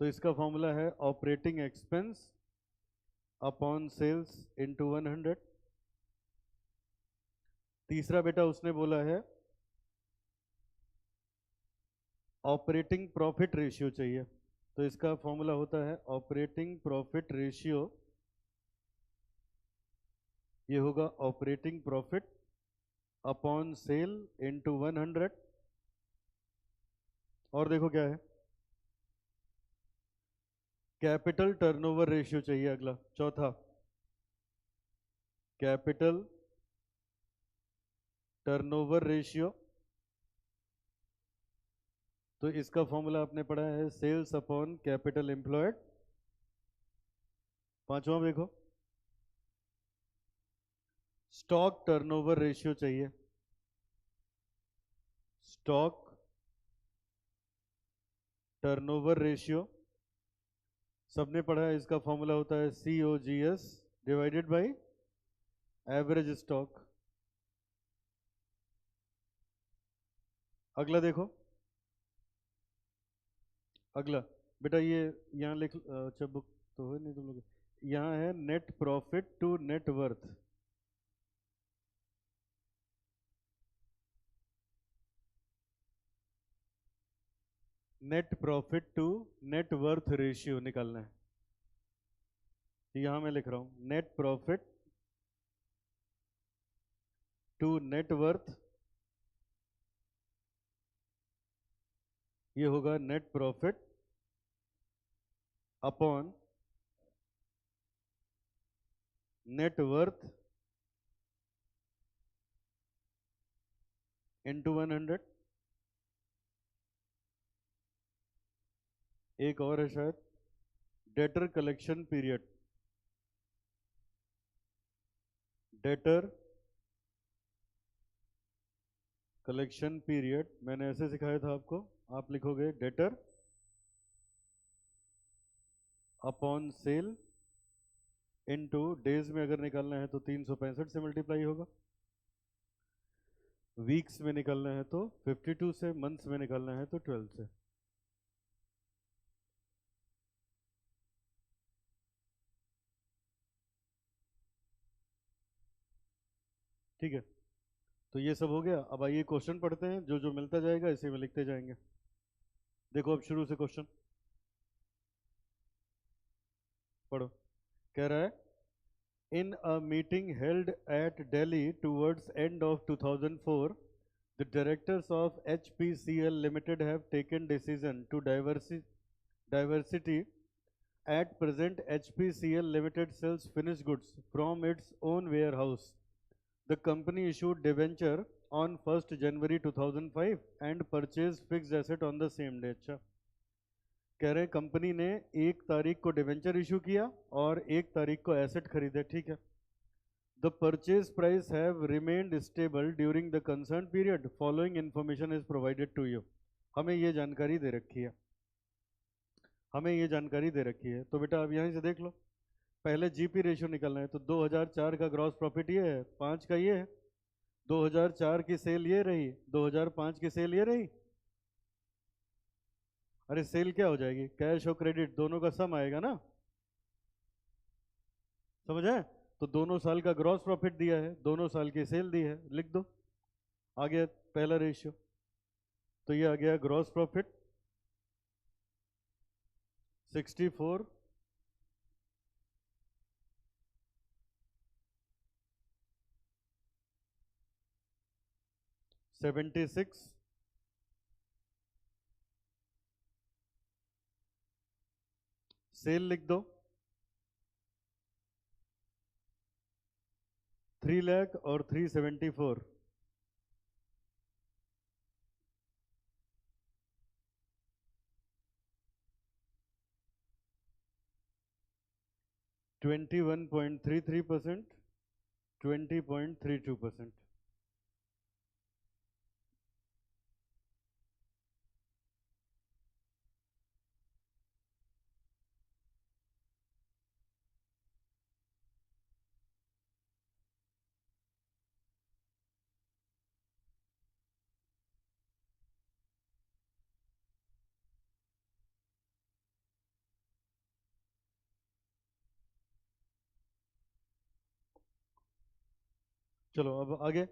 तो इसका फॉर्मूला है operating expense upon sales into 100। तीसरा बेटा उसने बोला है ऑपरेटिंग प्रॉफिट रेशियो चाहिए, तो इसका फॉर्मूला होता है ऑपरेटिंग प्रॉफिट रेशियो, ये होगा operating profit upon sale into 100। और देखो क्या है, कैपिटल टर्नओवर रेशियो चाहिए अगला, चौथा कैपिटल टर्नओवर रेशियो। तो इसका फॉर्मूला आपने पढ़ा है सेल्स अपॉन कैपिटल एम्प्लॉयड। पांचवा देखो स्टॉक टर्नओवर रेशियो चाहिए, स्टॉक टर्नओवर रेशियो सबने पढ़ा है, इसका फॉर्मूला होता है COGS divided by average stock. अगला देखो, अगला बेटा ये यहाँ लिख, अच्छा बुक तो है नहीं तुम लोग, यहाँ है net profit to net worth. Net profit to net worth ratio निकालना है, यहां मैं लिख रहा हूं net profit to net worth, ये होगा net profit upon net worth into 100। एक और है शायद debtor collection period, debtor collection period मैंने ऐसे सिखाया था आपको, आप लिखोगे debtor upon sale into days में अगर निकालना है तो 365 से मल्टीप्लाई होगा, वीक्स में निकालना है तो 52 से, मंथ्स में निकालना है तो 12 से। ठीक है, तो ये सब हो गया। अब आइए क्वेश्चन पढ़ते हैं, जो जो मिलता जाएगा इसी में लिखते जाएंगे। देखो अब शुरू से क्वेश्चन पढ़ो, कह रहा है in a meeting held at Delhi towards end of 2004 the directors of HPCL Limited have taken decision to diversity. At present, HPCL Limited sells finished goods from its own warehouse. The company issued debenture on 1st January 2005 and purchased fixed asset on the same day। अच्छा, कह रहे हैं company ने 1 तारीख को debenture issue किया और 1 तारीख को एसेट खरीदे, ठीक है। The purchase price have remained stable during the concerned period. Following information is provided to you. हमें ये जानकारी दे रखी है, हमें ये जानकारी दे रखी है। तो बेटा अब यहीं से देख लो, पहले जीपी रेशियो निकालना है, तो 2004 का ग्रॉस प्रॉफिट ये है, 5 का ये है, 2004 की सेल ये रही, 2005 की सेल ये रही। अरे सेल क्या हो जाएगी, कैश और क्रेडिट दोनों का सम आएगा ना, समझ आए। तो दोनों साल का ग्रॉस प्रॉफिट दिया है, दोनों साल की सेल दी है, लिख दो, आ गया पहला रेशियो। तो ये आ गया ग्रॉस प्रॉफिट 64 76, सेल लिख दो 3 लाख और 374, 21.33%, 20.32%। चलो अब आगे,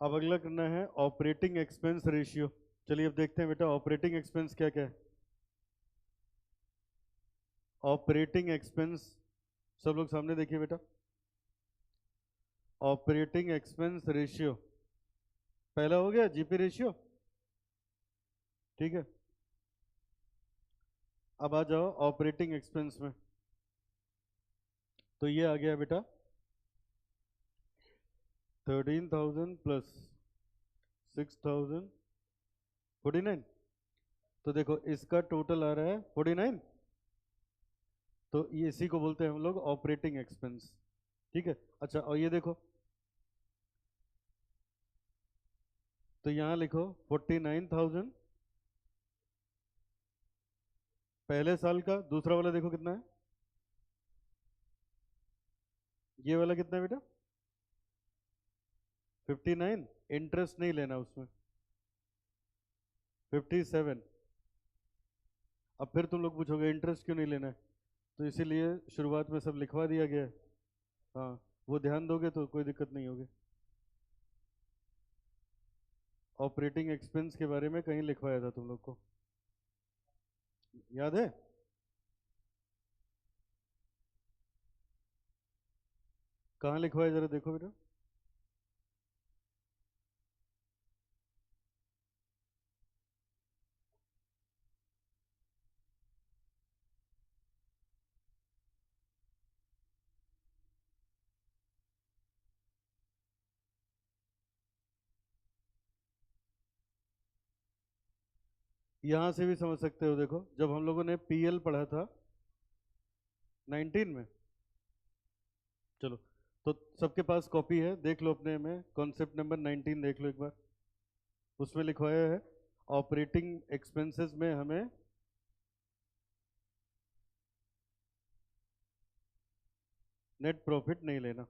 अब अगला करना है ऑपरेटिंग एक्सपेंस रेशियो। चलिए अब देखते हैं बेटा ऑपरेटिंग एक्सपेंस क्या क्या है। ऑपरेटिंग एक्सपेंस, सब लोग सामने देखिए बेटा, ऑपरेटिंग एक्सपेंस रेशियो पहला हो गया जीपी रेशियो, ठीक है। अब आ जाओ ऑपरेटिंग एक्सपेंस में, तो ये आ गया बेटा 13,000 प्लस 6,000 49। तो देखो इसका टोटल आ रहा है 49, तो ये इसी को बोलते हैं हम लोग ऑपरेटिंग एक्सपेंस, ठीक है। अच्छा और ये देखो, तो यहाँ लिखो 49,000 पहले साल का, दूसरा वाला देखो कितना है, ये वाला कितना है बेटा 59, इंटरेस्ट नहीं लेना उसमें 57। अब फिर तुम लोग पूछोगे इंटरेस्ट क्यों नहीं लेना है, तो इसीलिए शुरुआत में सब लिखवा दिया गया है। हाँ वो ध्यान दोगे तो कोई दिक्कत नहीं होगी। ऑपरेटिंग एक्सपेंस के बारे में कहीं लिखवाया था तुम लोग को, याद है? कहाँ लिखवाया जरा देखो बेटा। यहाँ से भी समझ सकते हो, देखो जब हम लोगों ने पीएल पढ़ा था 19 में, चलो तो सबके पास कॉपी है, देख लो अपने में, कॉन्सेप्ट नंबर 19 देख लो एक बार, उसमें लिखवाया है ऑपरेटिंग एक्सपेंसेस में हमें नेट प्रॉफिट नहीं लेना,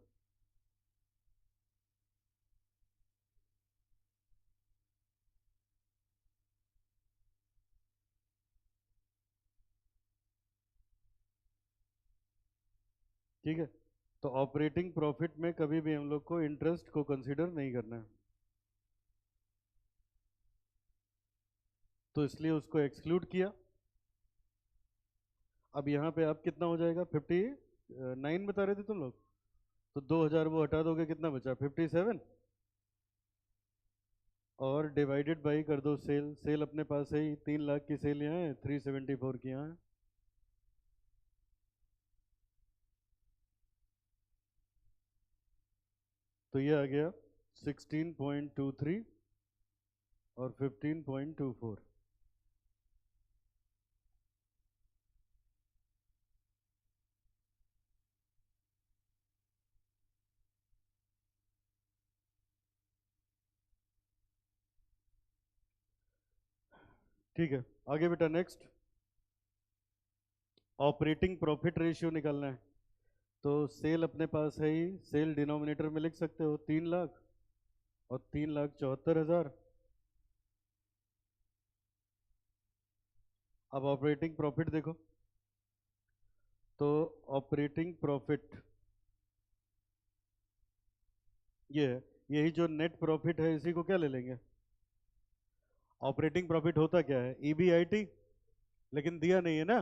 ठीक है। तो ऑपरेटिंग प्रॉफिट में कभी भी हम लोग को इंटरेस्ट को कंसीडर नहीं करना है, तो इसलिए उसको एक्सक्लूड किया। अब यहाँ पे आप कितना हो जाएगा 59 बता रहे थे तुम लोग, तो 2,000 वो हटा दोगे, कितना बचा 57, और डिवाइडेड बाई कर दो सेल, सेल अपने पास है ही 3 लाख की सेल यहाँ है, 374 की यहाँ है, तो ये आ गया 16.23 और 15.24। ठीक है आगे बेटा नेक्स्ट, ऑपरेटिंग प्रॉफिट रेशियो निकालना है। तो सेल अपने पास है ही, सेल डिनोमिनेटर में लिख सकते हो 3 लाख और 3,74,000। अब ऑपरेटिंग प्रॉफिट देखो, तो ऑपरेटिंग प्रॉफिट ये है, यही जो नेट प्रॉफिट है इसी को क्या ले लेंगे, ऑपरेटिंग प्रॉफिट होता क्या है ईबीआईटी, लेकिन दिया नहीं है ना,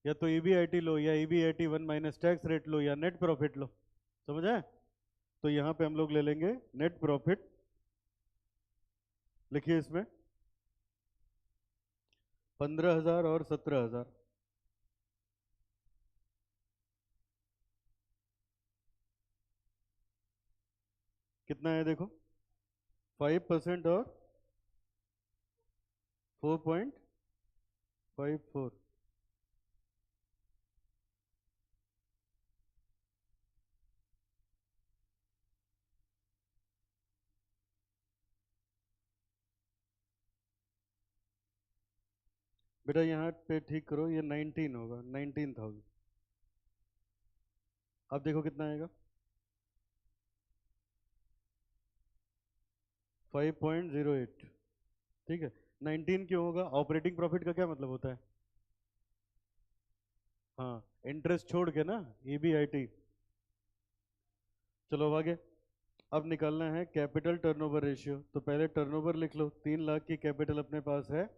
या तो ईबीआईटी लो या ईबीआईटी 1 माइनस टैक्स रेट लो या नेट प्रॉफिट लो, समझ आए? तो यहाँ पे हम लोग ले लेंगे नेट प्रॉफिट लिखिए इसमें 15,000 और 17,000। कितना है देखो, 5% और 4.54। बेटा यहाँ पे ठीक करो, ये 19 होगा, 19,000। अब देखो कितना आएगा, 5.08। ठीक है, 19 क्यों होगा, ऑपरेटिंग प्रॉफिट का क्या मतलब होता है? हाँ, इंटरेस्ट छोड़ के ना, EBIT। चलो अब आगे। अब निकालना है कैपिटल टर्नओवर रेशियो। तो पहले टर्नओवर लिख लो, 3 लाख की कैपिटल अपने पास है,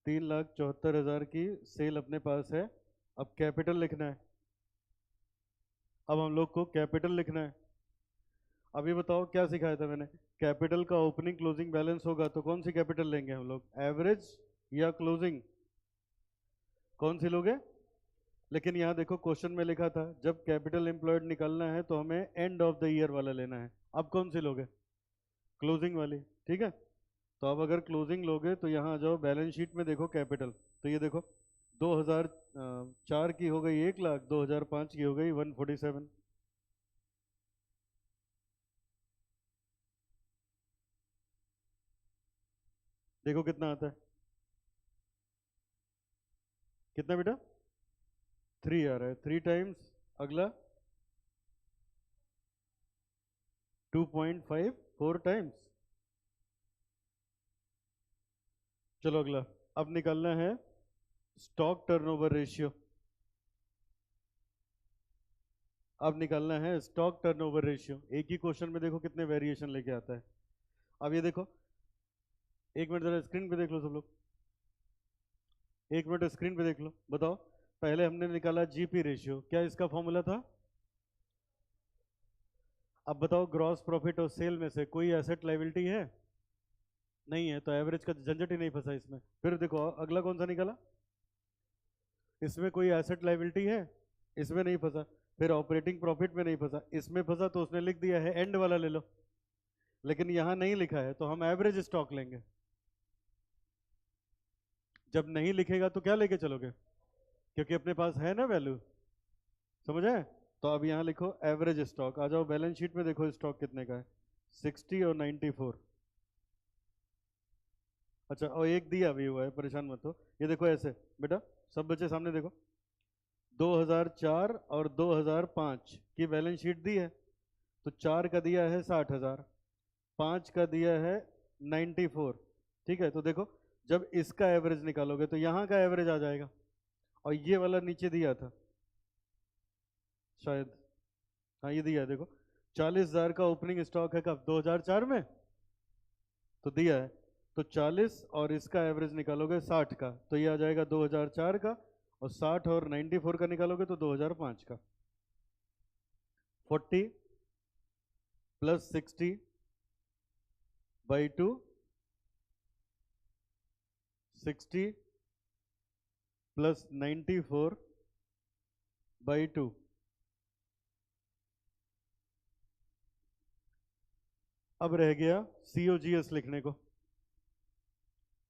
3,74,000 की सेल अपने पास है। अब कैपिटल लिखना है, अब हम लोग को कैपिटल लिखना है। अब ये बताओ क्या सिखाया था मैंने, कैपिटल का ओपनिंग क्लोजिंग बैलेंस होगा तो कौन सी कैपिटल लेंगे हम लोग, एवरेज या क्लोजिंग, कौन सी लोगे? लेकिन यहाँ देखो क्वेश्चन में लिखा था जब कैपिटल एम्प्लॉयड निकालना है तो हमें एंड ऑफ द ईयर वाला लेना है। अब कौन सी लोगे, क्लोजिंग वाली। ठीक है, तो अब अगर क्लोजिंग लोगे तो यहाँ आ जाओ, बैलेंस शीट में देखो कैपिटल, तो ये देखो 2004 की हो गई 1 लाख, 2005 की हो गई 147। देखो कितना आता है, कितना बेटा, 3 आ रहा है, 3 टाइम्स, अगला 2.54 टाइम्स। चलो अगला, अब निकालना है स्टॉक टर्नओवर रेशियो। अब निकालना है स्टॉक टर्नओवर रेशियो। एक ही क्वेश्चन में देखो कितने वेरिएशन लेके आता है। अब ये देखो, एक मिनट जरा स्क्रीन पे देख लो सब लोग, एक मिनट स्क्रीन पे देख लो, बताओ। पहले हमने निकाला जीपी रेशियो, क्या इसका फॉर्मूला था? अब बताओ ग्रॉस प्रॉफिट और सेल में से कोई एसेट लाइबिलिटी है? नहीं है, तो एवरेज का झंझट ही नहीं फंसा इसमें। फिर देखो अगला कौन सा निकाला, इसमें कोई एसेट लाइबिलिटी है, इसमें नहीं फंसा। फिर ऑपरेटिंग प्रॉफिट में नहीं फंसा, इसमें फंसा तो उसने लिख दिया है एंड वाला ले लो, लेकिन यहां नहीं लिखा है तो हम एवरेज स्टॉक लेंगे। जब नहीं लिखेगा तो क्या लेके चलोगे, क्योंकि अपने पास है ना वैल्यू, समझ आए? तो अब यहाँ लिखो एवरेज स्टॉक, आ जाओ बैलेंस शीट में देखो स्टॉक कितने का है, 60 और 94। अच्छा, और एक दिया भी हुआ है, परेशान मत हो। ये देखो ऐसे बेटा, सब बच्चे सामने देखो, 2004 और 2005 की बैलेंस शीट दी है। तो 4 का दिया है 60,000, 5 का दिया है 94। ठीक है, तो देखो जब इसका एवरेज निकालोगे तो यहाँ का एवरेज आ जाएगा, और ये वाला नीचे दिया था शायद, हाँ ये दिया है देखो, 40,000 का ओपनिंग स्टॉक है कब, 2004 में, तो दिया है। तो 40 और इसका एवरेज निकालोगे 60 का, तो ये आ जाएगा 2004 का, और 60 और 94 का निकालोगे तो 2005 का। 40 प्लस 60/2, 60 प्लस 94/2। अब रह गया COGS लिखने को,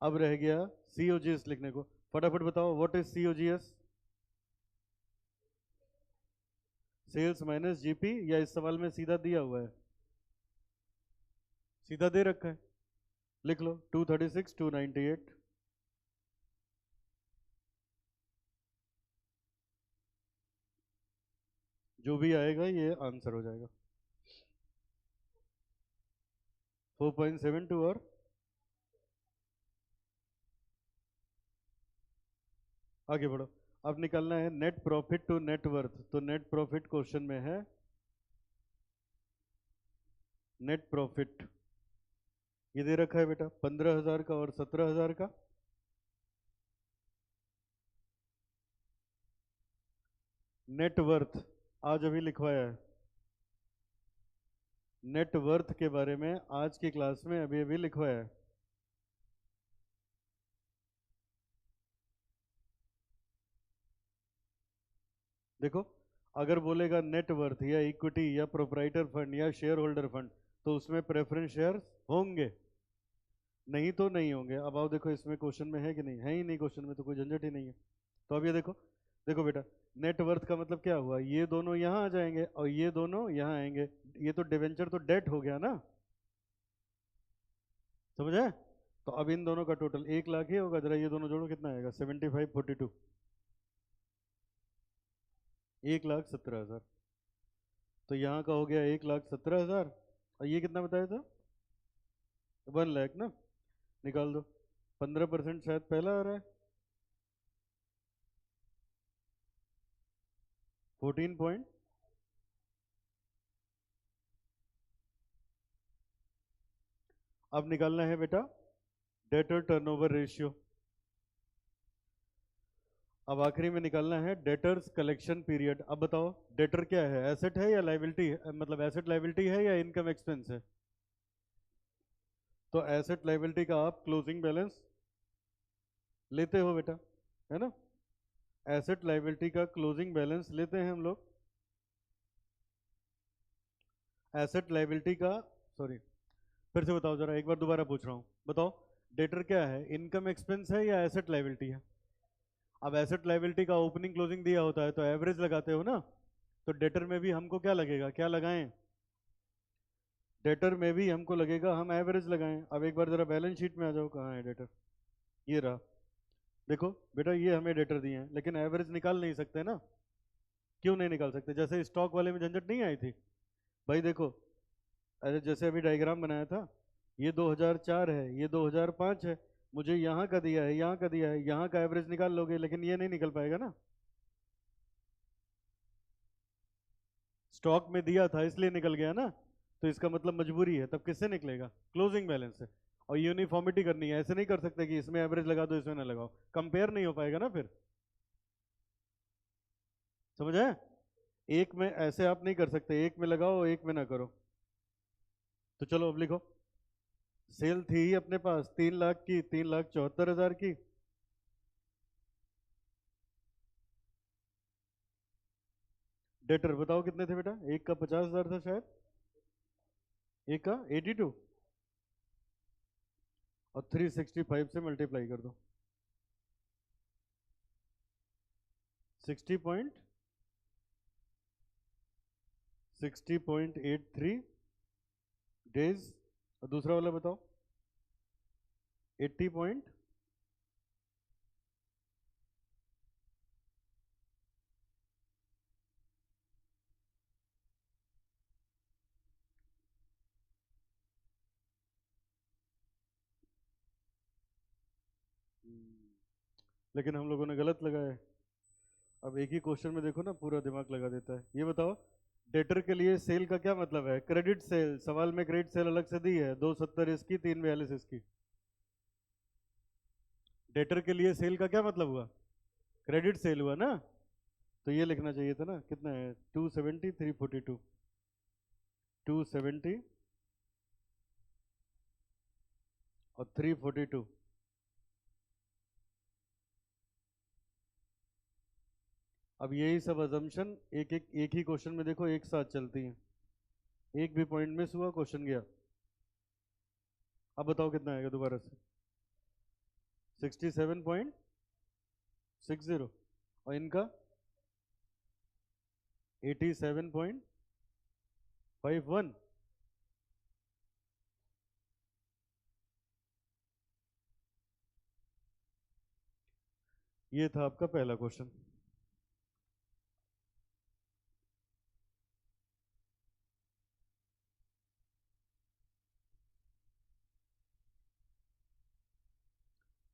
अब रह गया COGS लिखने को। फटाफट बताओ what is COGS, sales minus GP, या इस सवाल में सीधा दिया हुआ है, सीधा दे रखा है, लिख लो 236 298। जो भी आएगा ये आंसर हो जाएगा, 4.72। और आगे बढ़ो। अब निकालना है net profit to net worth. तो नेट प्रॉफिट क्वेश्चन में है, नेट प्रॉफिट ये दे रखा है बेटा 15,000 का और 17,000 का। नेट वर्थ आज अभी लिखवाया है, नेट वर्थ के बारे में आज की क्लास में अभी अभी लिखवाया है। देखो, अगर बोलेगा नेट वर्थ या इक्विटी या प्रोप्राइटर फंड या शेयर होल्डर फंड, तो उसमें प्रेफरेंस शेयर होंगे, नहीं तो नहीं होंगे। अब आओ देखो, इसमें क्वेश्चन में है कि नहीं, है ही नहीं क्वेश्चन में, तो कोई झंझट ही नहीं है। तो अब ये देखो, देखो बेटा, नेट वर्थ का मतलब क्या हुआ, ये दोनों यहाँ आ जाएंगे और ये दोनों यहाँ आएंगे। ये तो डिवेंचर तो डेट हो गया ना, समझ आए? तो अब इन दोनों का टोटल 1 लाख ही होगा। जरा ये दोनों जोड़ो, कितना आएगा, 7542, 1,17,000। तो यहाँ का हो गया 1,17,000, और ये कितना बताया था, 1 लाख ना। निकाल दो, 15% शायद पहला आ रहा है, 14 पॉइंट, अब निकालना है बेटा डेटर टर्नओवर रेशियो। अब आखिरी में निकालना है डेटर्स कलेक्शन पीरियड। अब बताओ, डेटर क्या है, एसेट है या लाइबिलिटी है, मतलब एसेट लाइबिलिटी है या इनकम एक्सपेंस है? तो एसेट लाइबिलिटी का आप क्लोजिंग बैलेंस लेते हो बेटा, है ना? एसेट लाइबिलिटी का क्लोजिंग बैलेंस लेते हैं हम लोग। एसेट लाइबिलिटी का, सॉरी, फिर से बताओ जरा, एक बार दोबारा पूछ रहा हूँ, बताओ डेटर क्या है, इनकम एक्सपेंस है या एसेट लाइबिलिटी है? अब एसेट लाइबिलिटी का ओपनिंग क्लोजिंग दिया होता है तो एवरेज लगाते हो ना, तो डेटर में भी हमको क्या लगेगा, क्या लगाएं? डेटर में भी हमको लगेगा हम एवरेज लगाएं। अब एक बार जरा बैलेंस शीट में आ जाओ, कहाँ है डेटर, ये रहा। देखो बेटा, ये हमें डेटर दिए हैं, लेकिन एवरेज निकाल नहीं सकते ना। क्यों नहीं निकाल सकते? जैसे स्टॉक वाले में झंझट नहीं आई थी भाई। देखो, अरे जैसे अभी डायग्राम बनाया था, ये 2004 है, ये 2005 है, मुझे यहाँ का दिया है, यहाँ का दिया है, यहाँ का एवरेज निकाल लोगे, लेकिन ये नहीं निकल पाएगा ना। स्टॉक में दिया था इसलिए निकल गया ना, तो इसका मतलब मजबूरी है, तब किससे निकलेगा, क्लोजिंग बैलेंस से। और यूनिफॉर्मिटी करनी है, ऐसे नहीं कर सकते कि इसमें एवरेज लगा दो इसमें ना लगाओ, कंपेयर नहीं हो पाएगा ना फिर, समझ आए? एक में ऐसे आप नहीं कर सकते, एक में लगाओ एक में ना करो। तो चलो अब लिखो, सेल थी ही अपने पास 3 लाख की, 3,74,000 की। डेटर बताओ कितने थे बेटा, एक का 50,000 था शायद, एक का 82, और 365 से मल्टीप्लाई कर दो, 60.83 डेज। और दूसरा वाला बताओ, 80 पॉइंट, लेकिन हम लोगों ने गलत लगाया है। अब एक ही क्वेश्चन में देखो ना, पूरा दिमाग लगा देता है। ये बताओ, डेटर के लिए सेल का क्या मतलब है, क्रेडिट सेल, सवाल में क्रेडिट सेल अलग से दी है, 270 इसकी, 342 इसकी। डेटर के लिए सेल का क्या मतलब हुआ, क्रेडिट सेल हुआ ना। तो ये लिखना चाहिए था ना, कितना है, 270, 342, 270 और 342। अब यही सब अजम्पशन एक ही क्वेश्चन में देखो एक साथ चलती हैं, एक भी पॉइंट मिस हुआ क्वेश्चन गया। अब बताओ कितना आएगा दोबारा से, 67.60, और इनका 87.51। ये था आपका पहला क्वेश्चन।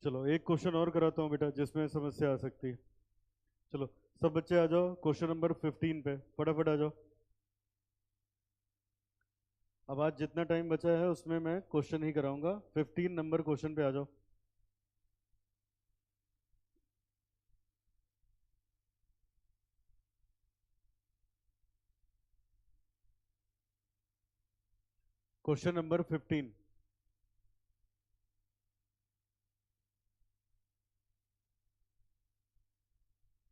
चलो एक क्वेश्चन और कराता हूँ बेटा, जिसमें समस्या आ सकती है। चलो सब बच्चे आ जाओ क्वेश्चन नंबर 15 पे, फटाफट आ जाओ। अब आज जितना टाइम बचा है उसमें मैं क्वेश्चन ही कराऊंगा। 15 नंबर क्वेश्चन पे आ जाओ। Question number 15।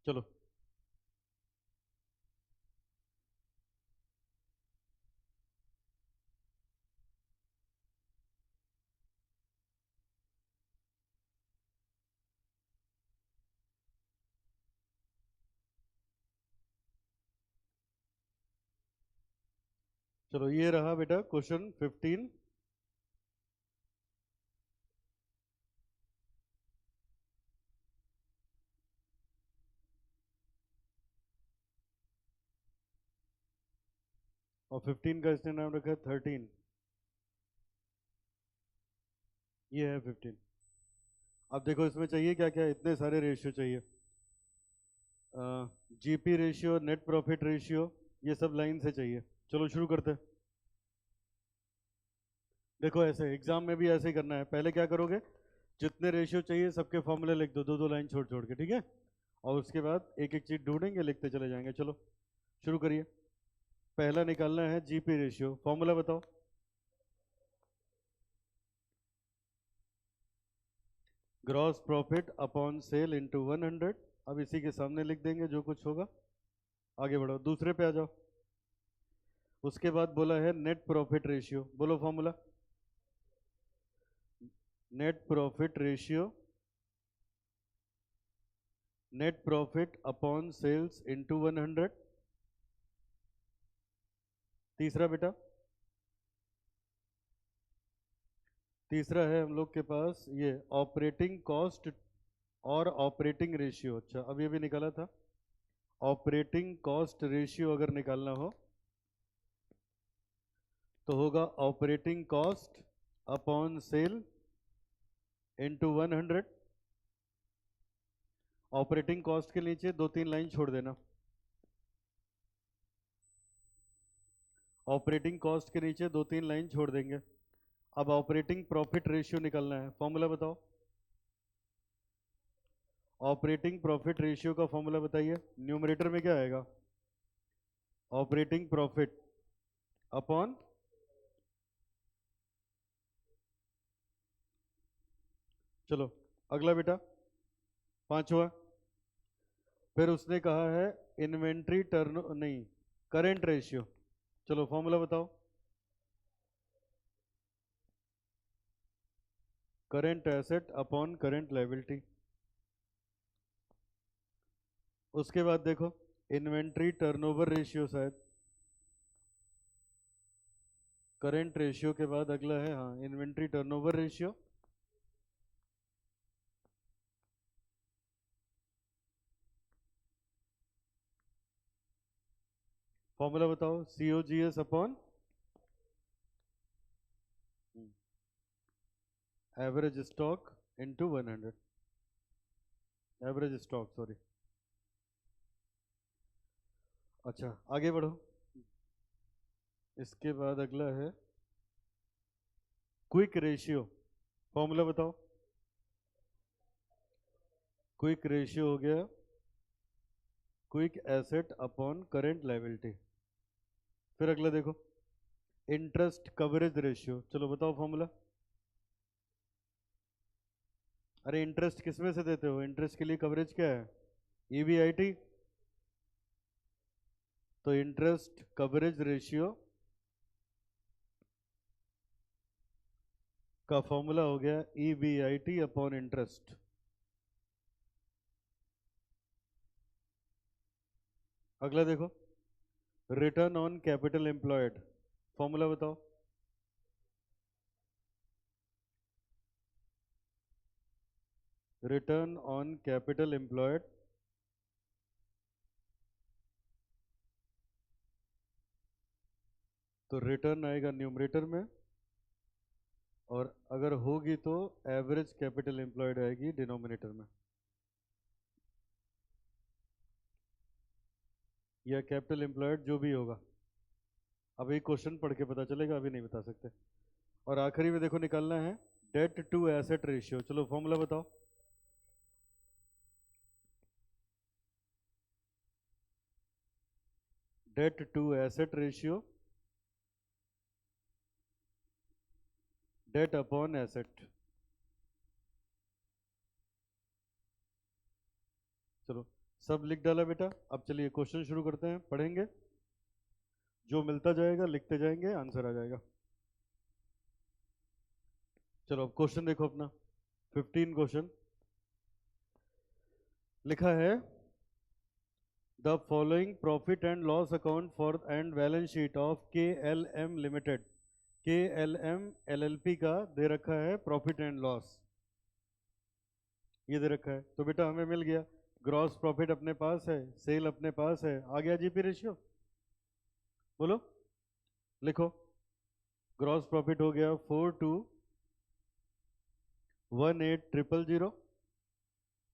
चलो चलो ये रहा बेटा क्वेश्चन 15। और 15 का इसने नाम रखा है 13। ये है 15। अब देखो इसमें चाहिए क्या क्या, इतने सारे रेशियो चाहिए। GP ratio, net profit ratio, ये सब लाइन से चाहिए। चलो शुरू करते हैं। देखो ऐसे एग्जाम में भी ऐसे ही करना है। पहले क्या करोगे, जितने रेशियो चाहिए सबके फॉर्मूले लिख दो, दो दो लाइन छोड़ छोड़ के, ठीक है। और उसके बाद एक एक चीज ढूंढेंगे, लिखते चले जाएंगे। चलो शुरू करिए। पहला निकालना है जीपी रेशियो, फॉर्मूला बताओ। Gross profit upon sale into 100। अब इसी के सामने लिख देंगे जो कुछ होगा। आगे बढ़ो, दूसरे पे आ जाओ। उसके बाद बोला है नेट प्रॉफिट रेशियो, बोलो formula. Net profit ratio, net profit upon sales into 100। तीसरा बेटा, तीसरा है हम लोग के पास ये ऑपरेटिंग कॉस्ट और ऑपरेटिंग रेशियो। अच्छा अब ये भी निकाला था। ऑपरेटिंग कॉस्ट रेशियो अगर निकालना हो तो होगा operating cost upon sale into 100। Operating cost के नीचे दो तीन लाइन छोड़ देना। ऑपरेटिंग कॉस्ट के नीचे दो तीन लाइन छोड़ देंगे। अब ऑपरेटिंग प्रॉफिट रेशियो निकालना है, फॉर्मूला बताओ। ऑपरेटिंग प्रॉफिट रेशियो का फॉर्मूला बताइए। न्यूमरेटर में क्या आएगा, ऑपरेटिंग प्रॉफिट अपॉन, चलो अगला बेटा पांचवा। फिर उसने कहा है इन्वेंट्री टर्न नहीं, करेंट रेशियो। चलो फॉर्मूला बताओ। Current asset upon current liability. उसके बाद देखो इन्वेंट्री टर्नओवर रेशियो, शायद करेंट रेशियो के बाद अगला है, हाँ इन्वेंट्री टर्नओवर रेशियो। फॉर्मूला बताओ, COGS upon average stock into 100। Average stock, sorry. अच्छा आगे बढ़ो। इसके बाद अगला है क्विक रेशियो, फॉर्मूला बताओ। क्विक रेशियो हो गया quick asset upon current liability. फिर अगला देखो इंटरेस्ट कवरेज रेशियो, चलो बताओ फॉर्मूला। अरे इंटरेस्ट किस में से देते हो, इंटरेस्ट के लिए कवरेज क्या है, ईबीआईटी। तो इंटरेस्ट कवरेज रेशियो का फॉर्मूला हो गया ईबीआईटी अपॉन इंटरेस्ट। अगला देखो return on capital employed, formula बताओ। रिटर्न ऑन कैपिटल एम्प्लॉयड तो रिटर्न आएगा न्यूमरेटर में, और अगर होगी तो एवरेज कैपिटल एम्प्लॉयड आएगी डिनोमिनेटर में, या कैपिटल एम्प्लॉयड जो भी होगा। अभी क्वेश्चन पढ़ के पता चलेगा, अभी नहीं बता सकते। और आखिरी में देखो निकालना है डेट टू एसेट रेशियो, चलो फॉर्मूला बताओ। Debt to asset ratio, debt upon asset. चलो सब लिख डाला बेटा। अब चलिए क्वेश्चन शुरू करते हैं, पढ़ेंगे। जो मिलता जाएगा लिखते जाएंगे, आंसर आ जाएगा। चलो अब क्वेश्चन देखो अपना 15 क्वेश्चन। लिखा है the following profit and loss account for and balance sheet of KLM limited. KLM LLP का दे रखा है प्रॉफिट एंड लॉस, ये दे रखा है। तो बेटा हमें मिल गया, ग्रॉस प्रॉफिट अपने पास है, सेल अपने पास है, आ गया जीपी रेशियो। बोलो, लिखो। ग्रॉस प्रॉफिट हो गया 421800,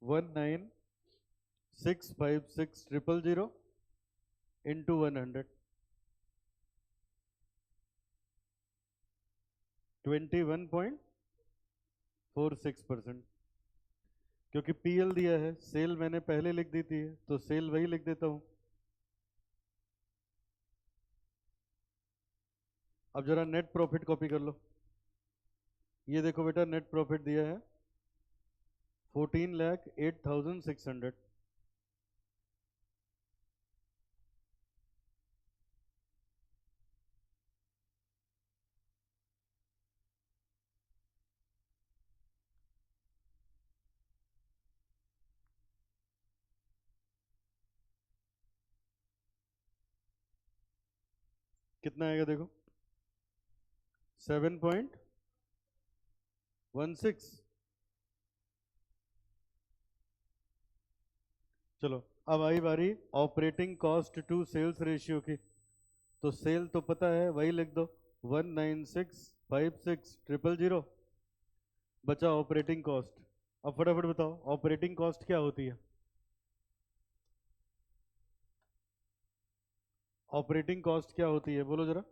1965600 इंटू 100, 21.46%। क्योंकि पीएल दिया है, सेल मैंने पहले लिख दी थी, तो सेल वही लिख देता हूं। अब जरा नेट प्रॉफिट कॉपी कर लो। ये देखो बेटा, नेट प्रॉफिट दिया है 14,08,600। कितना आएगा देखो, 7.16। चलो अब आई बारी operating cost to sales ratio की। तो सेल तो पता है, वही लिख दो, 1965600, बचा ऑपरेटिंग कॉस्ट। अब फटाफट बताओ ऑपरेटिंग कॉस्ट क्या होती है। ऑपरेटिंग कॉस्ट क्या होती है, बोलो जरा।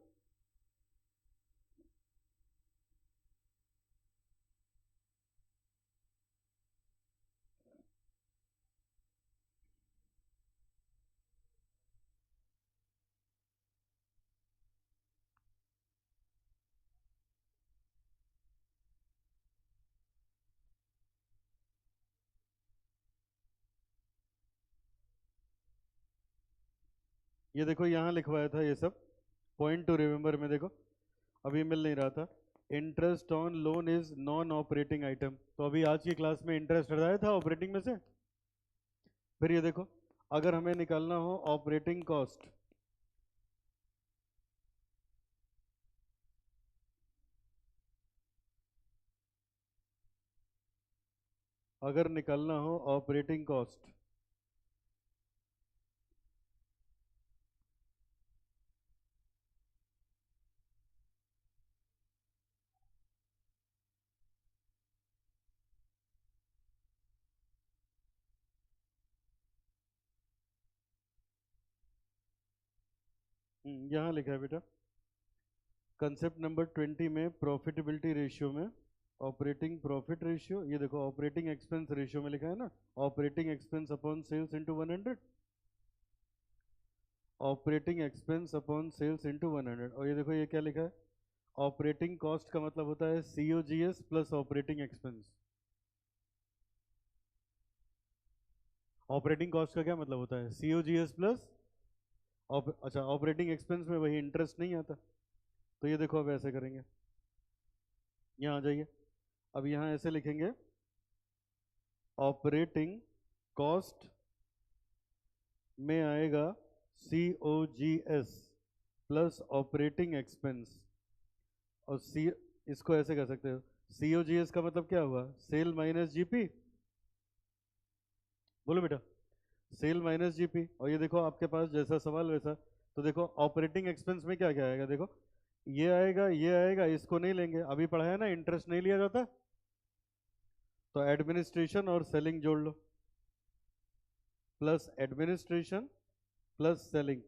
ये देखो यहाँ लिखवाया था ये सब, पॉइंट टू रिमेंबर में देखो, अभी मिल नहीं रहा था। Interest on loan is non operating item, तो अभी आज की क्लास में इंटरेस्ट हटाया था ऑपरेटिंग में से। फिर ये देखो, अगर हमें निकालना हो ऑपरेटिंग कॉस्ट, अगर निकालना हो ऑपरेटिंग कॉस्ट, यहाँ लिखा है बेटा कंसेप्ट नंबर 20 में, प्रॉफिटेबिलिटी रेशियो में, ऑपरेटिंग प्रॉफिट रेशियो, ये देखो ऑपरेटिंग एक्सपेंस रेशियो में लिखा है ना, operating expense upon sales into 100, operating expense upon sales into 100। और ये देखो ये क्या लिखा है, ऑपरेटिंग कॉस्ट का मतलब होता है COGS plus operating expense. Operating cost का क्या मतलब होता है, COGS प्लस अच्छा ऑपरेटिंग एक्सपेंस में वही इंटरेस्ट नहीं आता। तो ये देखो अब ऐसे करेंगे, यहाँ आ जाइए, अब यहाँ ऐसे लिखेंगे, ऑपरेटिंग कॉस्ट में आएगा COGS प्लस ऑपरेटिंग एक्सपेंस, और सी, इसको ऐसे कर सकते हो, COGS का मतलब क्या हुआ, सेल माइनस जीपी। बोलो बेटा, सेल माइनस जीपी। और ये देखो आपके पास जैसा सवाल वैसा, तो देखो ऑपरेटिंग एक्सपेंस में क्या क्या आएगा, देखो ये आएगा, ये आएगा, इसको नहीं लेंगे, अभी पढ़ा है ना इंटरेस्ट नहीं लिया जाता, तो एडमिनिस्ट्रेशन और सेलिंग जोड़ लो, plus administration plus selling.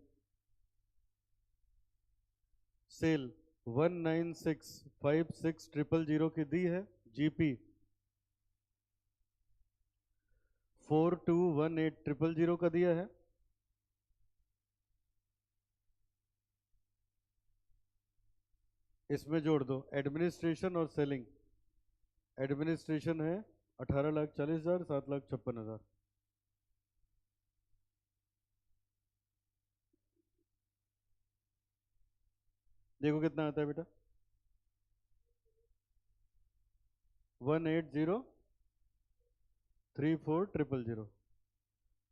Sale 1965600 की दी है, जीपी 421800 का दिया है, इसमें जोड़ दो एडमिनिस्ट्रेशन और सेलिंग। एडमिनिस्ट्रेशन है 18,40,000, 7,56,000। देखो कितना आता है बेटा, 18034,000।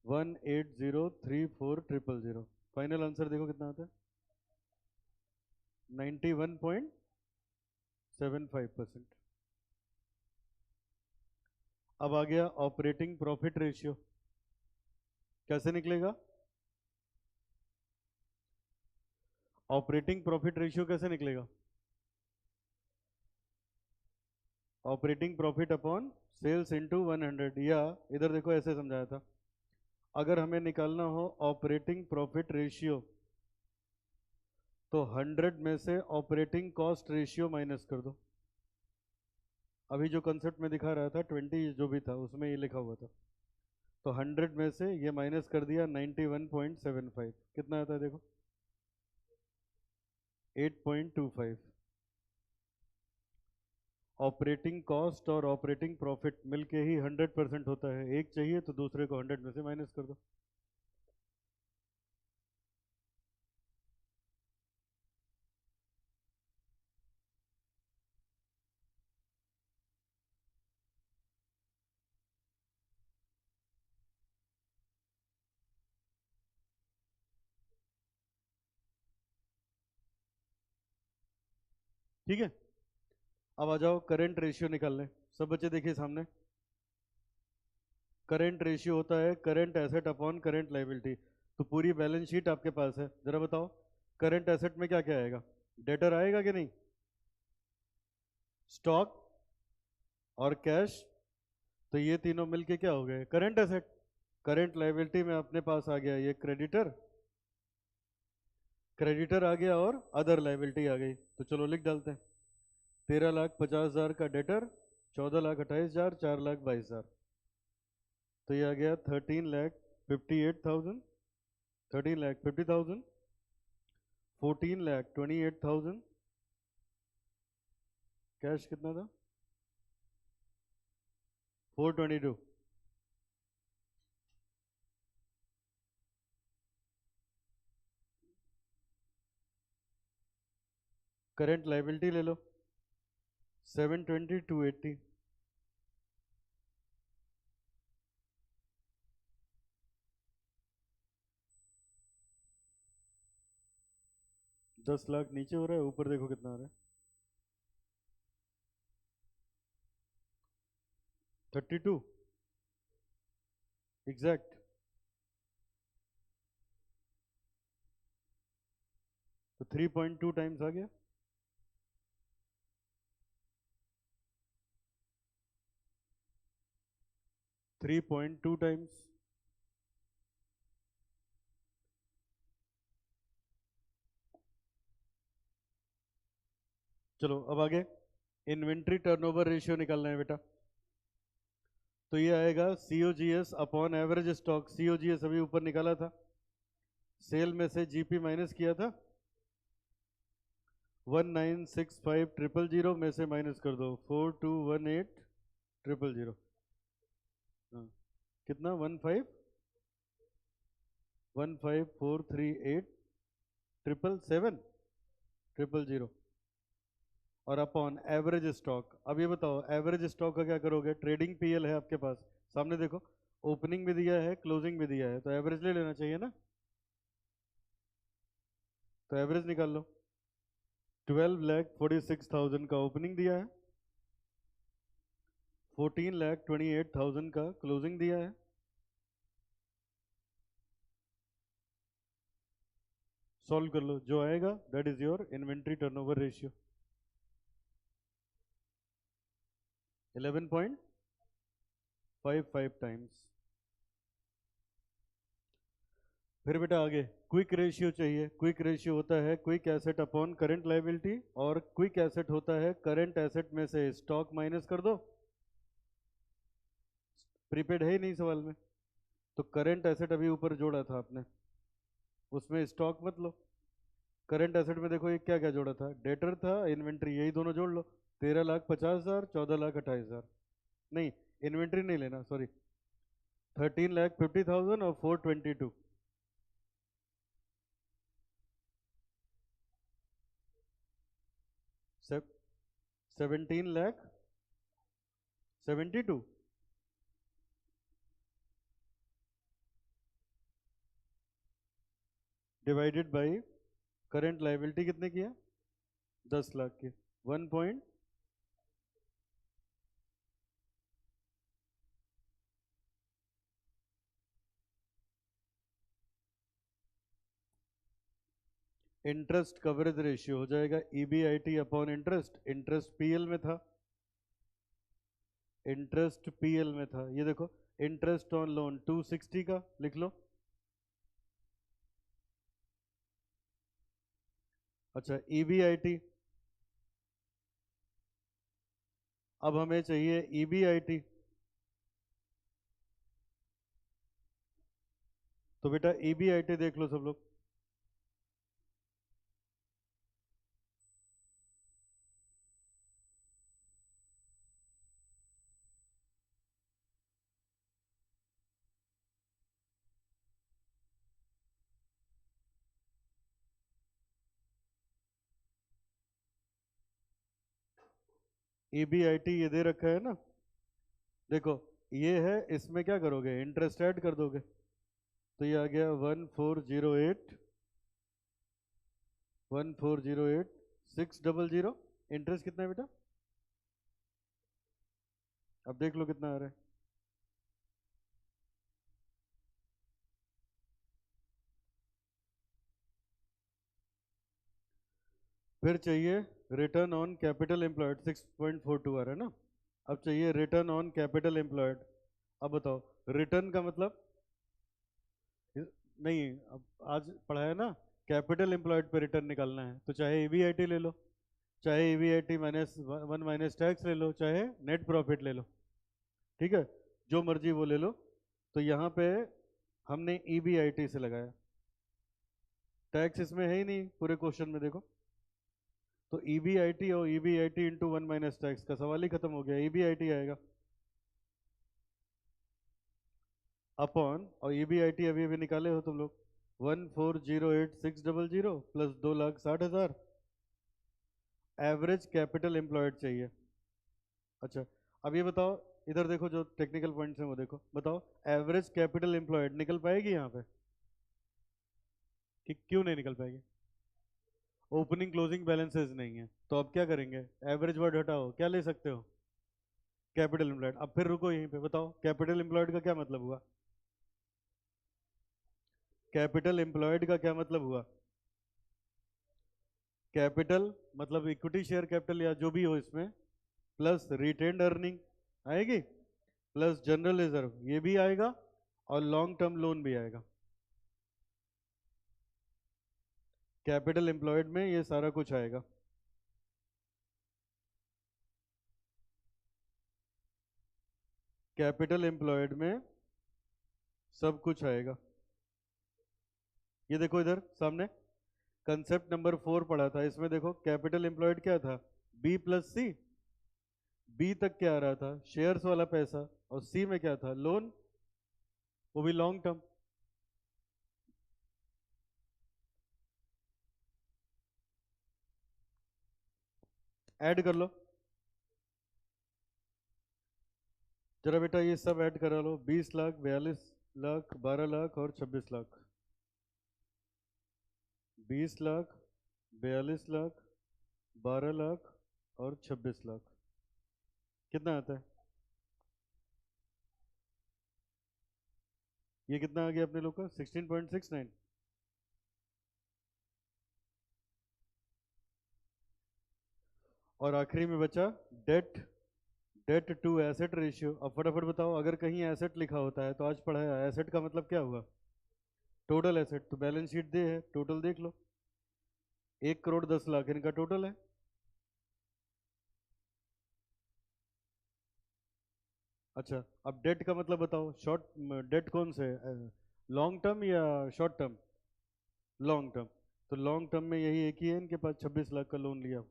1803400। फाइनल आंसर देखो कितना आता है, 91.75%। अब आ गया ऑपरेटिंग प्रॉफिट रेशियो, कैसे निकलेगा? ऑपरेटिंग प्रॉफिट रेशियो कैसे निकलेगा? Operating profit upon sales into 100, या इधर देखो ऐसे समझाया था, अगर हमें निकालना हो ऑपरेटिंग प्रॉफिट रेशियो तो 100 में से ऑपरेटिंग कॉस्ट रेशियो माइनस कर दो। अभी जो कंसेप्ट में दिखा रहा था 20 जो भी था उसमें ये लिखा हुआ था, तो 100 में से ये माइनस कर दिया 91.75, कितना आता है देखो, 8.25। ऑपरेटिंग कॉस्ट और ऑपरेटिंग प्रॉफिट मिलके ही 100% होता है, एक चाहिए तो दूसरे को 100 में से माइनस कर दो। ठीक है, अब आ जाओ करंट रेशियो निकालने। सब बच्चे देखिए सामने, करंट रेशियो होता है current asset upon current liability. तो पूरी बैलेंस शीट आपके पास है, जरा बताओ करंट एसेट में क्या क्या आएगा? डेटर आएगा कि नहीं? स्टॉक और कैश, तो ये तीनों मिलके क्या हो गए? Current asset. करंट लायबिलिटी में अपने पास आ गया ये क्रेडिटर, क्रेडिटर आ गया और अदर लायबिलिटी आ गई। तो चलो लिख डालते हैं, 13,50,000 का डेटर, 14,28,000, 4,22,000, तो ये आ गया 13,58,000, 13,50,000, 14,28,000, कैश कितना था? 422। करंट लायबिलिटी ले लो, 720,280, 10 लाख नीचे हो रहा है, ऊपर देखो कितना आ रहा है, 32 एग्जैक्ट। तो 3.2 टाइम्स आ गया। Three point two times. चलो अब आगे इन्वेंट्री टर्नओवर रेशियो निकालना है बेटा। तो ये आएगा COGS upon average stock. COGS अभी ऊपर निकाला था, सेल में से जीपी माइनस किया था, 1965,000 में से माइनस कर दो 4218,000। हाँ, कितना? 15,438,777,000 और अपॉन एवरेज स्टॉक। अब ये बताओ एवरेज स्टॉक का क्या करोगे? ट्रेडिंग पीएल है आपके पास, सामने देखो, ओपनिंग भी दिया है क्लोजिंग भी दिया है, तो एवरेज ले लेना चाहिए ना, तो एवरेज निकाल लो। 12,46,000 का ओपनिंग दिया है, 14,28,000 का क्लोजिंग दिया है, सॉल्व कर लो, जो आएगा that is your inventory turnover ratio, 11.55 times. फिर बेटा आगे क्विक रेशियो चाहिए। क्विक रेशियो होता है quick asset upon current liability, और क्विक एसेट होता है करंट एसेट में से स्टॉक माइनस कर दो। प्रीपेड है ही नहीं सवाल में, तो करंट एसेट अभी ऊपर जोड़ा था आपने, उसमें स्टॉक मत लो। करंट एसेट में देखो ये क्या क्या जोड़ा था, डेटर था, इन्वेंट्री, यही दोनों जोड़ लो, 13,50,000, 14,28,000, नहीं इन्वेंट्री नहीं लेना, सॉरी, 13,50,000 और 422, 17,72। डिवाइडेड बाई करंट लाइबिलिटी कितने की है? 10 लाख की। 1 पॉइंट इंटरेस्ट कवरेज रेशियो हो जाएगा EBIT upon interest. Interest PL में था, इंटरेस्ट पीएल में था, ये देखो इंटरेस्ट ऑन लोन 260 का लिख लो। अच्छा EBIT, अब हमें चाहिए EBIT। तो बेटा EBIT देख लो सब लोग। EBIT ये दे रखा है ना, देखो ये है, इसमें क्या करोगे, इंटरेस्ट ऐड कर दोगे, तो ये आ गया 1408, 1408600। इंटरेस्ट कितना है बेटा? अब देख लो कितना आ रहा है। फिर चाहिए रिटर्न ऑन कैपिटल एम्प्लॉयड, 6.42 आ रहा है ना। अब चाहिए रिटर्न ऑन कैपिटल एम्प्लॉयड। अब बताओ रिटर्न का मतलब, नहीं अब आज पढ़ाया ना, कैपिटल एम्प्लॉयड पे रिटर्न निकालना है, तो चाहे EBIT ले लो, चाहे EBIT माइनस 1 माइनस टैक्स ले लो, चाहे नेट प्रॉफिट ले लो, ठीक है, जो मर्जी वो ले लो। तो यहाँ पे हमने EBIT से लगाया, टैक्स इसमें है ही नहीं पूरे क्वेश्चन में, देखो तो EBIT और EBIT इंटू 1 माइनस टैक्स का सवाल ही खत्म हो गया, EBIT आएगा अपॉन, और EBIT अभी अभी निकाले हो तुम लोग, 1408600 प्लस 2,60,000। एवरेज कैपिटल एम्प्लॉयड चाहिए। अच्छा अब ये बताओ, इधर देखो जो टेक्निकल पॉइंट्स हैं वो देखो, बताओ एवरेज कैपिटल एम्प्लॉयड निकल पाएगी यहाँ पे कि क्यों नहीं निकल पाएगी? ओपनिंग क्लोजिंग बैलेंसेस नहीं है, तो अब क्या करेंगे, एवरेज वर्ड हटाओ, क्या ले सकते हो, कैपिटल एम्प्लॉयड। अब फिर रुको यहीं पे, बताओ कैपिटल एम्प्लॉयड का क्या मतलब हुआ? कैपिटल एम्प्लॉयड का क्या मतलब हुआ? कैपिटल मतलब इक्विटी शेयर कैपिटल या जो भी हो इसमें, प्लस रिटेन्ड अर्निंग आएगी, प्लस जनरल रिजर्व ये भी आएगा, और लॉन्ग टर्म लोन भी आएगा। कैपिटल एम्प्लॉयड में ये सारा कुछ आएगा। कैपिटल एम्प्लॉयड में सब कुछ आएगा। ये देखो इधर सामने कंसेप्ट नंबर 4 पढ़ा था, इसमें देखो कैपिटल एम्प्लॉयड क्या था, बी प्लस सी। बी तक क्या आ रहा था, शेयर्स वाला पैसा, और सी में क्या था, लोन, वो भी लॉन्ग टर्म। ऐड कर लो जरा बेटा, ये सब ऐड करा लो, 20 लाख, 42 लाख, 12 लाख और 26 लाख। 20 लाख, 42 लाख, 12 लाख और 26 लाख, कितना आता है? ये कितना आ गया अपने लोग का, 16.69। और आखिरी में बचा debt, debt to asset ratio. अब फटाफट बताओ, अगर कहीं एसेट लिखा होता है तो आज पढ़ाया, एसेट का मतलब क्या हुआ, टोटल एसेट, तो बैलेंस शीट दे है, टोटल देख लो, 1,10,00,000 इनका टोटल है। अच्छा अब डेट का मतलब बताओ, शॉर्ट डेट कौन से है, लॉन्ग टर्म या शॉर्ट टर्म? Long term. तो लॉन्ग टर्म में यही एक ही है इनके पास, 26 लाख का लोन लिया,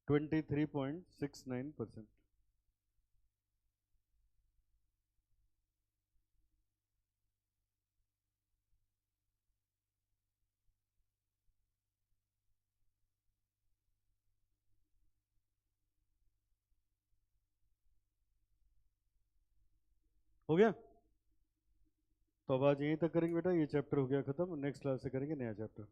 23.69%। हो गया? तो अब आज यहीं तक करेंगे बेटा, ये चैप्टर हो गया खत्म, नेक्स्ट क्लास से करेंगे नया चैप्टर।